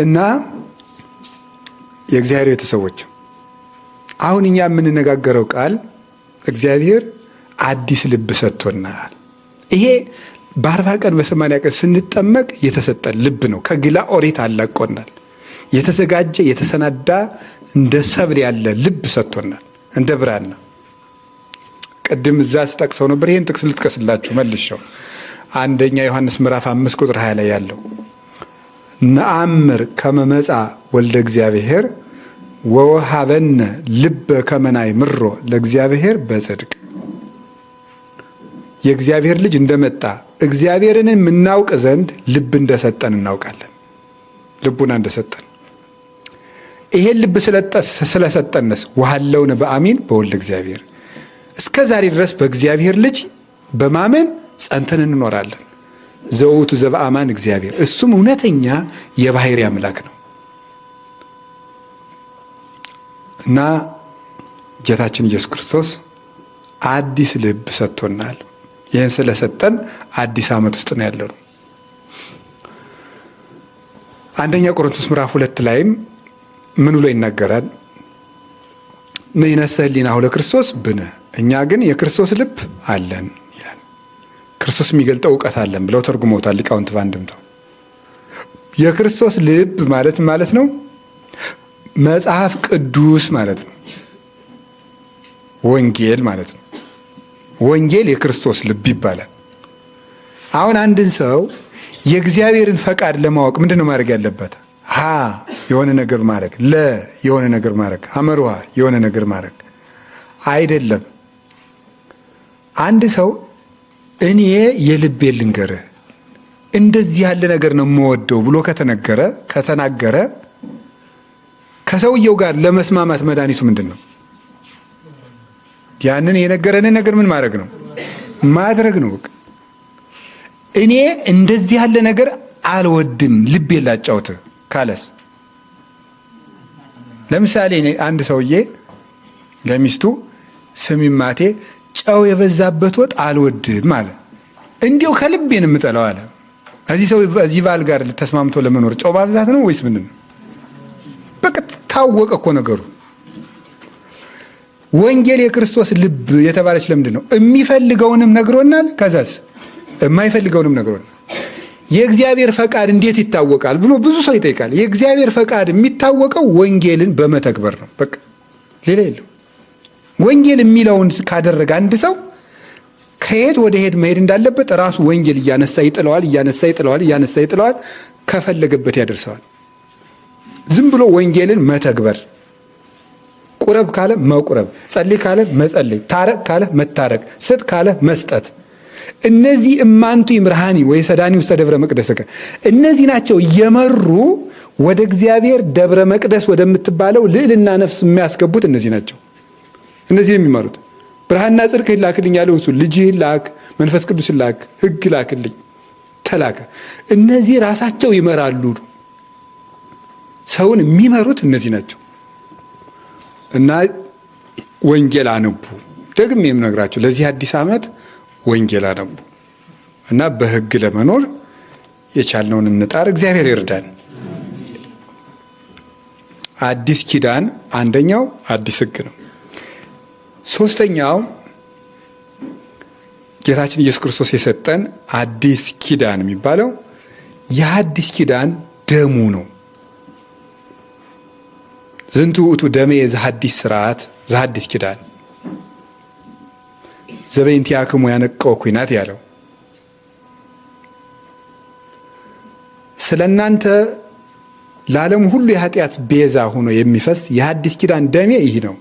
እና የእግዚአብሔር ቤተሰቦች አሁን እኛ የምንነጋገረው ቃል እግዚአብሔር አዲስ ልብ ሰጥቶናል። ይሄ በ40 ቀን በ80 ቀን ስንጠመቅ የተሰጠን ልብ ነው። ከግላ ኦሪት አላቆናል። የተዘጋጀ የተሰናዳ እንደ ሰብል ያለ ልብ ሰጥቶናል። እንደ ብራና ቅድም እዛ ስጠቅሰው ነበር። ይሄን ጥቅስ ልጥቀስላችሁ መልሼው። አንደኛ ዮሐንስ ምዕራፍ 5 ቁጥር 20 ላይ ያለው ነአምር ከመ መጽአ ወልደ እግዚአብሔር ወወሃበነ ልበ ከመ ናእምሮ ለእግዚአብሔር በጽድቅ። የእግዚአብሔር ልጅ እንደመጣ እግዚአብሔርን የምናውቅ ዘንድ ልብ እንደሰጠን እናውቃለን። ልቡና እንደሰጠን ይሄን ልብ ስለሰጠንስ ወሃለውነ በአሚን በወልደ እግዚአብሔር እስከ ዛሬ ድረስ በእግዚአብሔር ልጅ በማመን ጸንተን እንኖራለን። ዘውቱ ዘበአማን እግዚአብሔር እሱም እውነተኛ የባህሪ አምላክ ነው እና ጌታችን ኢየሱስ ክርስቶስ አዲስ ልብ ሰጥቶናል። ይህን ስለሰጠን አዲስ ዓመት ውስጥ ነው ያለነው። አንደኛ ቆሮንቶስ ምዕራፍ 2 ላይም ምን ብሎ ይናገራል? ንሕነሰ ሕሊናሁ ለክርስቶስ ብነ፣ እኛ ግን የክርስቶስ ልብ አለን ይላል። ክርስቶስ የሚገልጠው እውቀት አለን ብለው ተርጉመውታል ሊቃውንት በአንድምታው። የክርስቶስ ልብ ማለት ነው መጽሐፍ ቅዱስ ማለት ነው። ወንጌል ማለት ነው። ወንጌል የክርስቶስ ልብ ይባላል። አሁን አንድን ሰው የእግዚአብሔርን ፈቃድ ለማወቅ ምንድን ነው ማድረግ ያለበት? ሀ የሆነ ነገር ማድረግ፣ ለ የሆነ ነገር ማድረግ፣ ሐመርሃ የሆነ ነገር ማድረግ አይደለም። አንድ ሰው እኔ የልቤን ልንገርህ እንደዚህ ያለ ነገር ነው የምወደው ብሎ ከተናገረ ከሰውየው ጋር ለመስማማት መድኃኒቱ ምንድን ነው? ያንን የነገረንን ነገር ምን ማድረግ ነው? ማድረግ ነው። በቃ እኔ እንደዚህ ያለ ነገር አልወድም ልቤን ላጫውት ካለስ፣ ለምሳሌ እኔ አንድ ሰውዬ ለሚስቱ ስሚማቴ ጨው የበዛበት ወጥ አልወድም አለ። እንዲሁ ከልቤን የምጠላው አለ። እዚህ ባል ጋር ተስማምቶ ለመኖር ጨው ማብዛት ነው ወይስ ምንድን ነው? በቃ ታወቀ እኮ ነገሩ። ወንጌል የክርስቶስ ልብ የተባለች ለምንድን ነው? የሚፈልገውንም ነግሮናል፣ ከዛስ የማይፈልገውንም ነግሮናል። የእግዚአብሔር ፈቃድ እንዴት ይታወቃል ብሎ ብዙ ሰው ይጠይቃል። የእግዚአብሔር ፈቃድ የሚታወቀው ወንጌልን በመተግበር ነው። በቃ ሌላ የለው። ወንጌል የሚለውን ካደረገ አንድ ሰው ከየት ወደ ሄድ መሄድ እንዳለበት ራሱ ወንጌል እያነሳ ይጥለዋል፣ ከፈለገበት ያደርሰዋል። ዝም ብሎ ወንጌልን መተግበር፣ ቁረብ ካለ መቁረብ፣ ጸልይ ካለ መጸለይ፣ ታረቅ ካለ መታረቅ፣ ስጥ ካለ መስጠት። እነዚህ እማንቱ ይምርሃኒ ወይ ሰዳኒ ውስተ ደብረ መቅደስ፣ እነዚህ ናቸው እየመሩ ወደ እግዚአብሔር ደብረ መቅደስ ወደምትባለው ልዕልና ነፍስ የሚያስገቡት። እነዚህ ናቸው። እነዚህ የሚመሩት ብርሃንና ጽድቅ ይላክልኝ ያለው እሱ ልጅህን ላክ፣ መንፈስ ቅዱስ ላክ፣ ሕግ ላክልኝ ተላከ። እነዚህ ራሳቸው ይመራሉ። ሰውን የሚመሩት እነዚህ ናቸው። እና ወንጌል አነቡ። ደግሜ የምነግራቸው ለዚህ አዲስ ዓመት ወንጌል አነቡ እና በሕግ ለመኖር የቻልነውን እንጣር። እግዚአብሔር ይርዳን። አዲስ ኪዳን አንደኛው አዲስ ሕግ ነው። ሶስተኛው ጌታችን ኢየሱስ ክርስቶስ የሰጠን አዲስ ኪዳን የሚባለው የአዲስ ኪዳን ደሙ ነው። ዝንቱ ውእቱ ደሜ ዘሐዲስ ስርዓት ዘሐዲስ ኪዳን ዘበእንቲአክሙ ያነቀው ኩናት ያለው ስለ እናንተ ለዓለም ሁሉ የኃጢአት ቤዛ ሆኖ የሚፈስ የሐዲስ ኪዳን ደሜ ይህ ነው።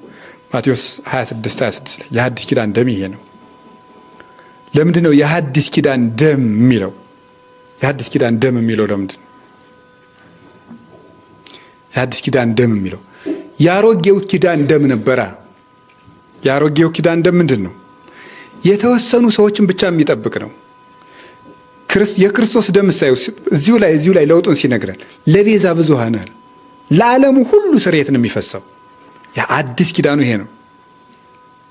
ማቴዎስ 26:26 ላይ የሐዲስ ኪዳን ደም ይሄ ነው። ለምንድን ነው የሐዲስ ኪዳን ደም የሚለው? የሐዲስ ኪዳን ደም የሚለው ለምንድን ነው የሐዲስ ኪዳን ደም የሚለው? የአሮጌው ኪዳን ደም ነበረ። የአሮጌው ኪዳን ደም ምንድን ነው? የተወሰኑ ሰዎችን ብቻ የሚጠብቅ ነው። የክርስቶስ ደም ሳይው እዚሁ ላይ ለውጡን ሲነግረን ለቤዛ ብዙኃን ለዓለሙ ሁሉ ስርየት ነው የሚፈሰው። የአዲስ ኪዳኑ ይሄ ነው።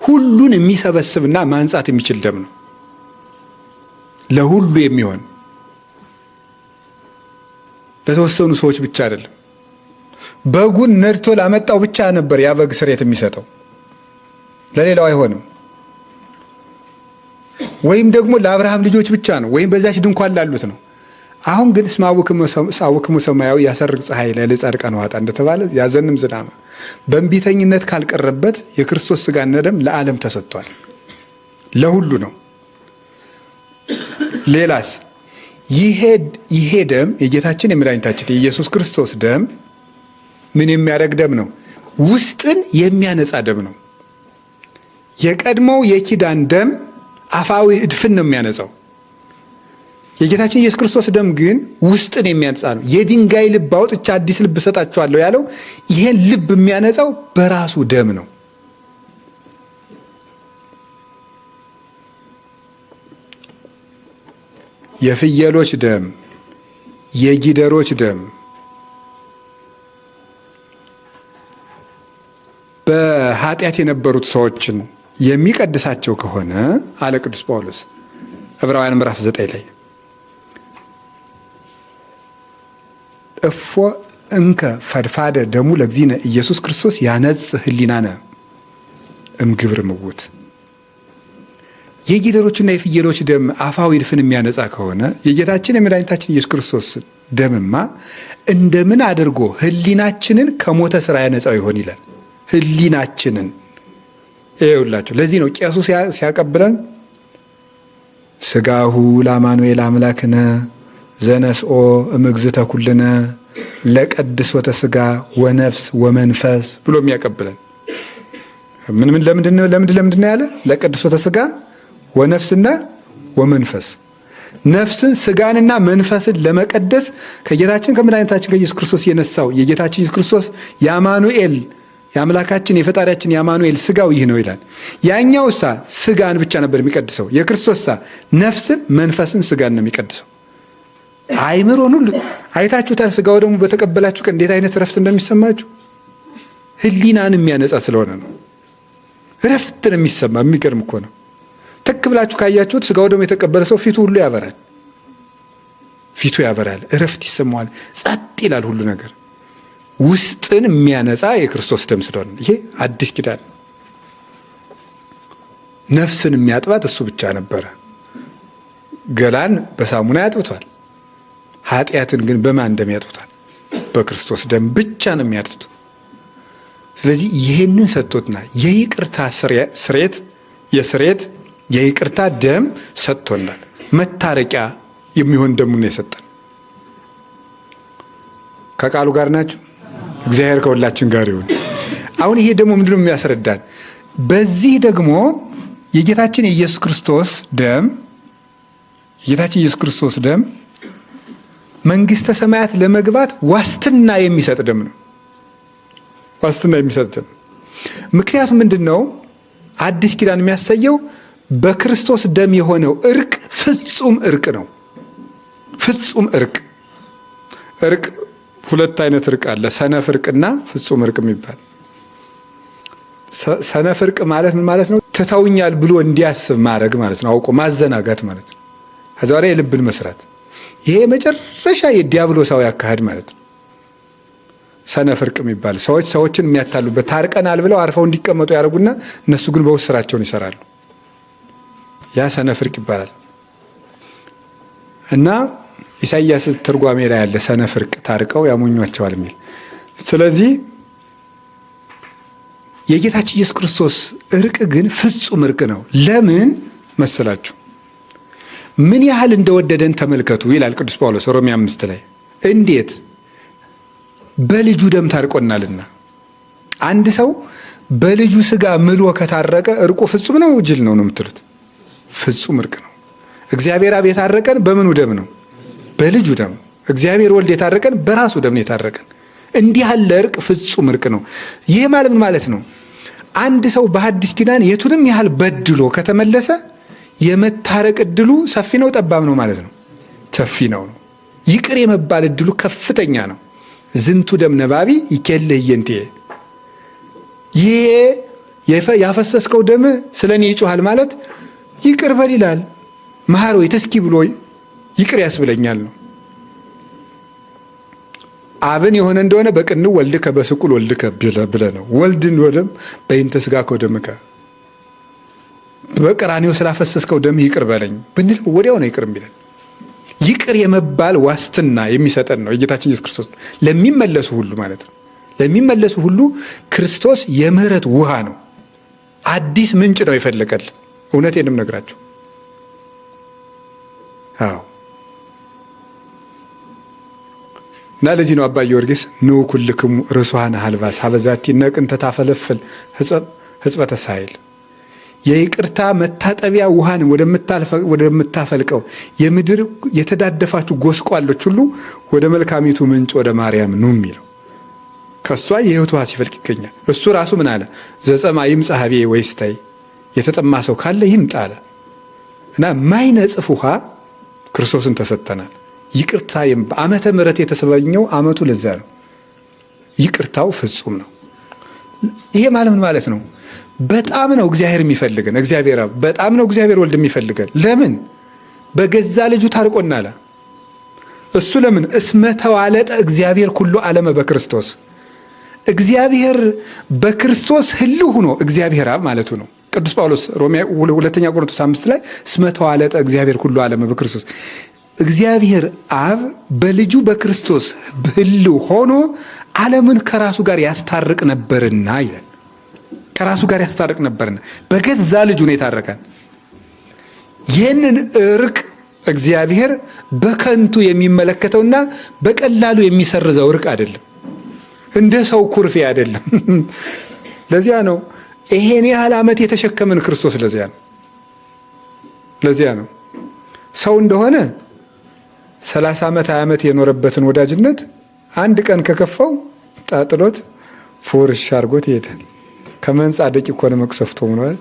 ሁሉን የሚሰበስብና ማንጻት የሚችል ደም ነው። ለሁሉ የሚሆን ለተወሰኑ ሰዎች ብቻ አይደለም። በጉን ነድቶ ላመጣው ብቻ ነበር ያ በግ ስርየት የሚሰጠው፣ ለሌላው አይሆንም። ወይም ደግሞ ለአብርሃም ልጆች ብቻ ነው፣ ወይም በዛች ድንኳን ላሉት ነው። አሁን ግን እስማውክሙ ሰማያዊ ያሰርቅ ፀሐይ ለጻድቃን ዋጣ እንደተባለ ያዘንም ዝናብ በእንቢተኝነት ካልቀረበት የክርስቶስ ሥጋና ደም ለዓለም ተሰጥቷል። ለሁሉ ነው። ሌላስ ይሄ ደም የጌታችን የመድኃኒታችን የኢየሱስ ክርስቶስ ደም ምን የሚያደርግ ደም ነው? ውስጥን የሚያነጻ ደም ነው። የቀድሞው የኪዳን ደም አፋዊ እድፍን ነው የሚያነጻው። የጌታችን ኢየሱስ ክርስቶስ ደም ግን ውስጥን የሚያነጻ ነው። የድንጋይ ልብ አውጥቼ አዲስ ልብ እሰጣችኋለሁ ያለው ይሄን ልብ የሚያነጻው በራሱ ደም ነው። የፍየሎች ደም፣ የጊደሮች ደም በኃጢአት የነበሩት ሰዎችን የሚቀድሳቸው ከሆነ አለ ቅዱስ ጳውሎስ ዕብራውያን ምዕራፍ 9 ላይ እፎ እንከ ፈድፋደ ደሙ ለእግዚእነ ኢየሱስ ክርስቶስ ያነጽህ ሕሊናነ እምግብር ምውት። የጊደሮችና የፍየሎች ደም አፋዊ እድፍን የሚያነጻ ከሆነ የጌታችን የመድኃኒታችን ኢየሱስ ክርስቶስ ደምማ እንደምን አድርጎ ሕሊናችንን ከሞተ ስራ ያነጻው ይሆን ይላል። ሕሊናችንን ይኸውላችሁ። ለዚህ ነው ቄሱ ሲያቀብለን ሥጋሁ ለአማኑኤል አምላክነ ዘነስኦ እምግዝእተ ኩልነ ለቀድሶተ ሥጋ ወነፍስ ወመንፈስ ብሎ የሚያቀብለን ለምንድን ነው ያለ? ለቀድሶተ ሥጋ ወነፍስና ወመንፈስ። ነፍስን ስጋንና መንፈስን ለመቀደስ ከጌታችን ከመድኃኒታችን ከኢየሱስ ክርስቶስ የነሳው የጌታችን ኢየሱስ ክርስቶስ የአማኑኤል የአምላካችን የፈጣሪያችን የአማኑኤል ስጋው ይህ ነው ይላል። ያኛውሳ ስጋን ብቻ ነበር የሚቀድሰው። የክርስቶስሳ ነፍስን መንፈስን ስጋን ነው የሚቀድሰው። አይምሮን ሁሉ አይታችሁታል። ስጋው ደግሞ በተቀበላችሁ ቀን እንዴት አይነት ረፍት እንደሚሰማችሁ ሕሊናን የሚያነጻ ስለሆነ ነው። ረፍት ነው የሚሰማ። የሚገርም እኮ ነው። ትክ ብላችሁ ካያችሁት ስጋው ደግሞ የተቀበለ ሰው ፊቱ ሁሉ ያበራል። ፊቱ ያበራል፣ እረፍት ይሰማዋል፣ ጸጥ ይላል ሁሉ ነገር። ውስጥን የሚያነጻ የክርስቶስ ደም ስለሆነ ይሄ አዲስ ኪዳን። ነፍስን የሚያጥባት እሱ ብቻ ነበረ። ገላን በሳሙና ያጥብቷል። ኃጢአትን ግን በማን ደም ያጥብቷል? በክርስቶስ ደም ብቻ ነው የሚያጥቱት። ስለዚህ ይህንን ሰጥቶትና የይቅርታ የይቅርታ ደም ሰጥቶናል። መታረቂያ የሚሆን ደሙን የሰጠን። ከቃሉ ጋር ናችሁ? እግዚአብሔር ከሁላችን ጋር ይሁን። አሁን ይሄ ደግሞ ምንድነው የሚያስረዳን? በዚህ ደግሞ የጌታችን የኢየሱስ ክርስቶስ ደም መንግስተ ሰማያት ለመግባት ዋስትና የሚሰጥ ደም ነው። ዋስትና የሚሰጥ ደም። ምክንያቱም ምንድነው አዲስ ኪዳን የሚያሳየው በክርስቶስ ደም የሆነው እርቅ ፍጹም እርቅ ነው። ፍጹም እርቅ ሁለት አይነት እርቅ አለ። ሰነፍ እርቅና ፍጹም እርቅ የሚባል። ሰነፍ እርቅ ማለት ምን ማለት ነው? ትተውኛል ብሎ እንዲያስብ ማድረግ ማለት ነው። አውቆ ማዘናጋት ማለት ነው። ከዛ በኋላ የልብን መስራት። ይሄ መጨረሻ የዲያብሎሳዊ አካሄድ ማለት ነው። ሰነፍ እርቅ የሚባል ሰዎችን የሚያታሉበት፣ ታርቀናል ብለው አርፈው እንዲቀመጡ ያደርጉና እነሱ ግን በውስጥ ስራቸውን ይሰራሉ። ያ ሰነፍ እርቅ ይባላል። እና ኢሳይያስ ትርጓሜ ላይ ያለ ሰነፍ እርቅ ታርቀው ያሞኟቸዋል የሚል። ስለዚህ የጌታችን ኢየሱስ ክርስቶስ እርቅ ግን ፍጹም እርቅ ነው። ለምን መሰላችሁ? ምን ያህል እንደወደደን ተመልከቱ ይላል ቅዱስ ጳውሎስ ሮሜ 5 ላይ። እንዴት? በልጁ ደም ታርቆናልና። አንድ ሰው በልጁ ስጋ ምሎ ከታረቀ እርቁ ፍጹም ነው ጅል ነው የምትሉት? ፍጹም እርቅ ነው። እግዚአብሔር አብ የታረቀን በምኑ ደም ነው? በልጁ ደም። እግዚአብሔር ወልድ የታረቀን በራሱ ደም ነው የታረቀን። እንዲህ ያለ እርቅ ፍጹም እርቅ ነው። ይህ ማለት ምን ማለት ነው? አንድ ሰው በሐዲስ ኪዳን የቱንም ያህል በድሎ ከተመለሰ የመታረቅ እድሉ ሰፊ ነው ጠባብ ነው ማለት ነው? ሰፊ ነው። ይቅር የመባል እድሉ ከፍተኛ ነው። ዝንቱ ደም ነባቢ ይኬልህ እየንቴ፣ ይሄ ያፈሰስከው ደም ስለኔ ይጮሃል ማለት ይቅር በል ይላል። መሐር ወይ ተስኪ ብሎ ይቅር ያስብለኛል ነው። አብን የሆነ እንደሆነ በቅንው ወልድከ በስቁል ወልድከ ብለ ነው። ወልድን ወደም በይንተ ሥጋከ ወደምከ፣ በቀራንዮ ስላፈሰስከው ደም ይቅር በለኝ ብንል ወዲያው ነው ይቅር የሚለን። ይቅር የመባል ዋስትና የሚሰጠን ነው የጌታችን ኢየሱስ ክርስቶስ። ለሚመለሱ ሁሉ ማለት ነው። ለሚመለሱ ሁሉ ክርስቶስ የምህረት ውሃ ነው። አዲስ ምንጭ ነው የፈለቀልን። እውነቴንም ነግራችሁ። አዎ። እና ለዚህ ነው አባ ጊዮርጊስ ንዑ ኩልክሙ ርሱሃነ ሀልባስ ሀበዛቲ ነቅን ተታፈለፍል ሕጽበተ ሳይል፣ የይቅርታ መታጠቢያ ውሃን ወደምታፈልቀው የምድር የተዳደፋችሁ ጎስቋሎች ሁሉ ወደ መልካሚቱ ምንጭ ወደ ማርያም ኑ የሚለው ከሷ የሕይወት ውሃ ሲፈልቅ ይገኛል። እሱ ራሱ ምን አለ? ዘጸማ ይምጻ ኀቤ ወይስታይ፣ የተጠማ ሰው ካለ ይምጣ አለ። እና ማይነጽፍ ውሃ ክርስቶስን ተሰጥተናል። ይቅርታ በዓመተ ምሕረት የተሰበኘው ዓመቱ ለዛ ነው። ይቅርታው ፍጹም ነው። ይሄ ማለት ምን ማለት ነው? በጣም ነው እግዚአብሔር የሚፈልገን። እግዚአብሔር በጣም ነው እግዚአብሔር ወልድ የሚፈልገን። ለምን? በገዛ ልጁ ታርቆናል። እሱ ለምን? እስመ ተዋለጠ እግዚአብሔር ኩሉ ዓለመ በክርስቶስ። እግዚአብሔር በክርስቶስ ህልው ሆኖ እግዚአብሔር አብ ማለቱ ነው። ቅዱስ ጳውሎስ ሮሜ 2 ቆሮንቶስ 5 ላይ እስመ ተዋለጠ እግዚአብሔር ኩሉ ዓለመ በክርስቶስ፣ እግዚአብሔር አብ በልጁ በክርስቶስ ሕልው ሆኖ ዓለምን ከራሱ ጋር ያስታርቅ ነበርና ይላል። ከራሱ ጋር ያስታርቅ ነበርና በገዛ ልጁ ነው የታረቀን። ይህንን እርቅ እግዚአብሔር በከንቱ የሚመለከተውና በቀላሉ የሚሰርዘው እርቅ አይደለም። እንደ ሰው ኩርፌ አይደለም። ለዚያ ነው ይሄን ያህል ዓመት የተሸከመን ክርስቶስ። ለዚያ ነው ሰው እንደሆነ 30 ዓመት 20 ዓመት የኖረበትን ወዳጅነት አንድ ቀን ከከፋው ጣጥሎት ፎርሽ አድርጎት ይሄዳል። ከመንጻደቅ እኮ ነው መቅሰፍቶ ሆኗል።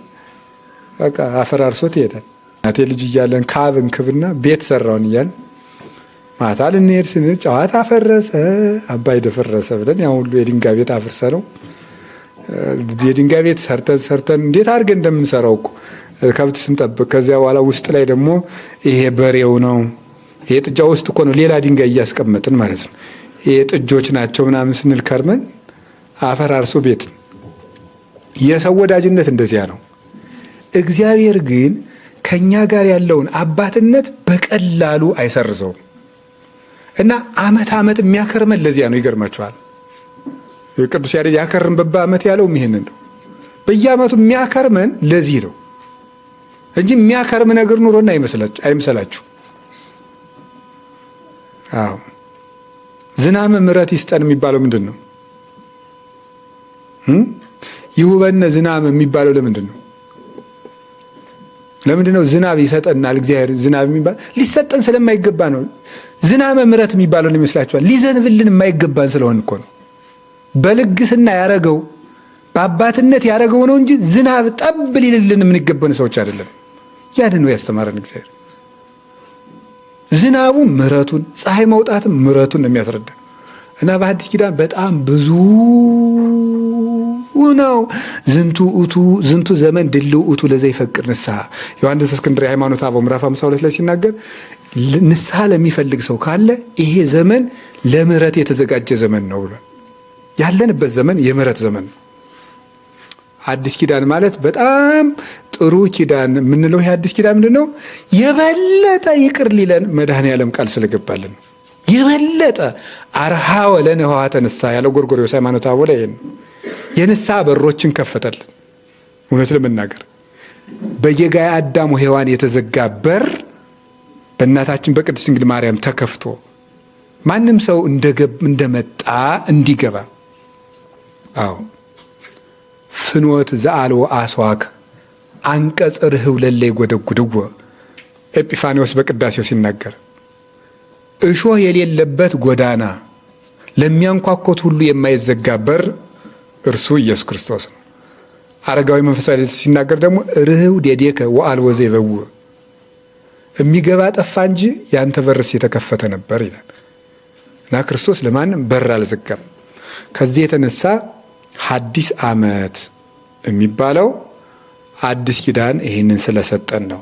በቃ አፈራርሶት ይሄዳል። እናቴ ልጅ እያለን ካብን ክብና ቤት ሰራውን እያልን ማታ ልንሄድ ስንል ጨዋታ ፈረሰ አባይ ደፈረሰ ብለን ያ ሁሉ የድንጋይ ቤት አፍርሰ ነው የድንጋይ ቤት ሰርተን እንዴት አድርገን እንደምንሰራው እኮ ከብት ስንጠብቅ ከዚያ በኋላ ውስጥ ላይ ደግሞ ይሄ በሬው ነው ይሄ ጥጃ ውስጥ እኮ ነው ሌላ ድንጋይ እያስቀመጥን ማለት ነው። ይሄ ጥጆች ናቸው ምናምን ስንል ከርመን አፈራርሶ ቤት። የሰው ወዳጅነት እንደዚያ ነው። እግዚአብሔር ግን ከኛ ጋር ያለውን አባትነት በቀላሉ አይሰርዘውም እና ዓመት የሚያከርመን ለዚያ ነው። ይገርማችኋል። ቅዱስ ያሬድ ያከርም በዓመት ያለው ይሄንን ነው። በየዓመቱ የሚያከርመን ለዚህ ነው እንጂ የሚያከርም ነገር ኑሮና አይመስላችሁ። አዎ ዝናብ ምሕረት ይስጠን የሚባለው ምንድን ነው? ይሁበነ ዝናብ የሚባለው ለምንድን ነው? ለምንድን ነው ዝናብ ይሰጠናል እግዚአብሔር? ዝናብ የሚባል ሊሰጠን ስለማይገባ ነው። ዝናብ ምሕረት የሚባለው ይመስላችኋል? ሊዘንብልን የማይገባን ስለሆን እኮ ነው። በልግስና ያረገው በአባትነት ያረገው ነው እንጂ ዝናብ ጠብ ሊልልን የምንገባን ሰዎች አይደለም። ያንን ነው ያስተማረን እግዚአብሔር። ዝናቡ ምሕረቱን ፀሐይ መውጣትም ምሕረቱን ነው የሚያስረዳ እና በሐዲስ ኪዳን በጣም ብዙ ነው። ዝንቱ ዘመን ድልው እቱ ለዘይፈቅድ ንስሐ ዮሐንስ እስክንድርያ ሃይማኖተ አበው ምዕራፍ 52 ላይ ሲናገር ንስሐ ለሚፈልግ ሰው ካለ ይሄ ዘመን ለምሕረት የተዘጋጀ ዘመን ነው ብሏል። ያለንበት ዘመን የምሕረት ዘመን ነው። አዲስ ኪዳን ማለት በጣም ጥሩ ኪዳን የምንለው ይሄ አዲስ ኪዳን ምንድን ነው? የበለጠ ይቅር ሊለን መድኃኔዓለም ቃል ስለገባልን ነው። የበለጠ አርሃወ ለነ ኆኃተ ንስሐ ያለው ጎርጎርዮስ ሃይማኖተ አበው ላይ የንስሐ በሮችን ከፈተልን። እውነት ለመናገር በየጋየ አዳም ሔዋን የተዘጋ በር በእናታችን በቅድስት ድንግል ማርያም ተከፍቶ ማንም ሰው እንደመጣ እንዲገባ። አዎ ፍኖት ዘአልቦ አስዋክ አንቀጽ ርህው ለለ ይጎደጉድዎ ኤጲፋኒዎስ በቅዳሴው ሲናገር እሾህ የሌለበት ጎዳና ለሚያንኳኮት ሁሉ የማይዘጋ በር እርሱ ኢየሱስ ክርስቶስ ነው። አረጋዊ መንፈሳዊ ሲናገር ደግሞ ርህው ዴዴከ ወአልቦ ዘይበውዕ የሚገባ ጠፋ እንጂ ያንተ በርስ የተከፈተ ነበር ይላል እና ክርስቶስ ለማንም በር አልዘጋም። ከዚህ የተነሳ ሐዲስ ዓመት የሚባለው አዲስ ኪዳን ይህንን ስለሰጠን ነው።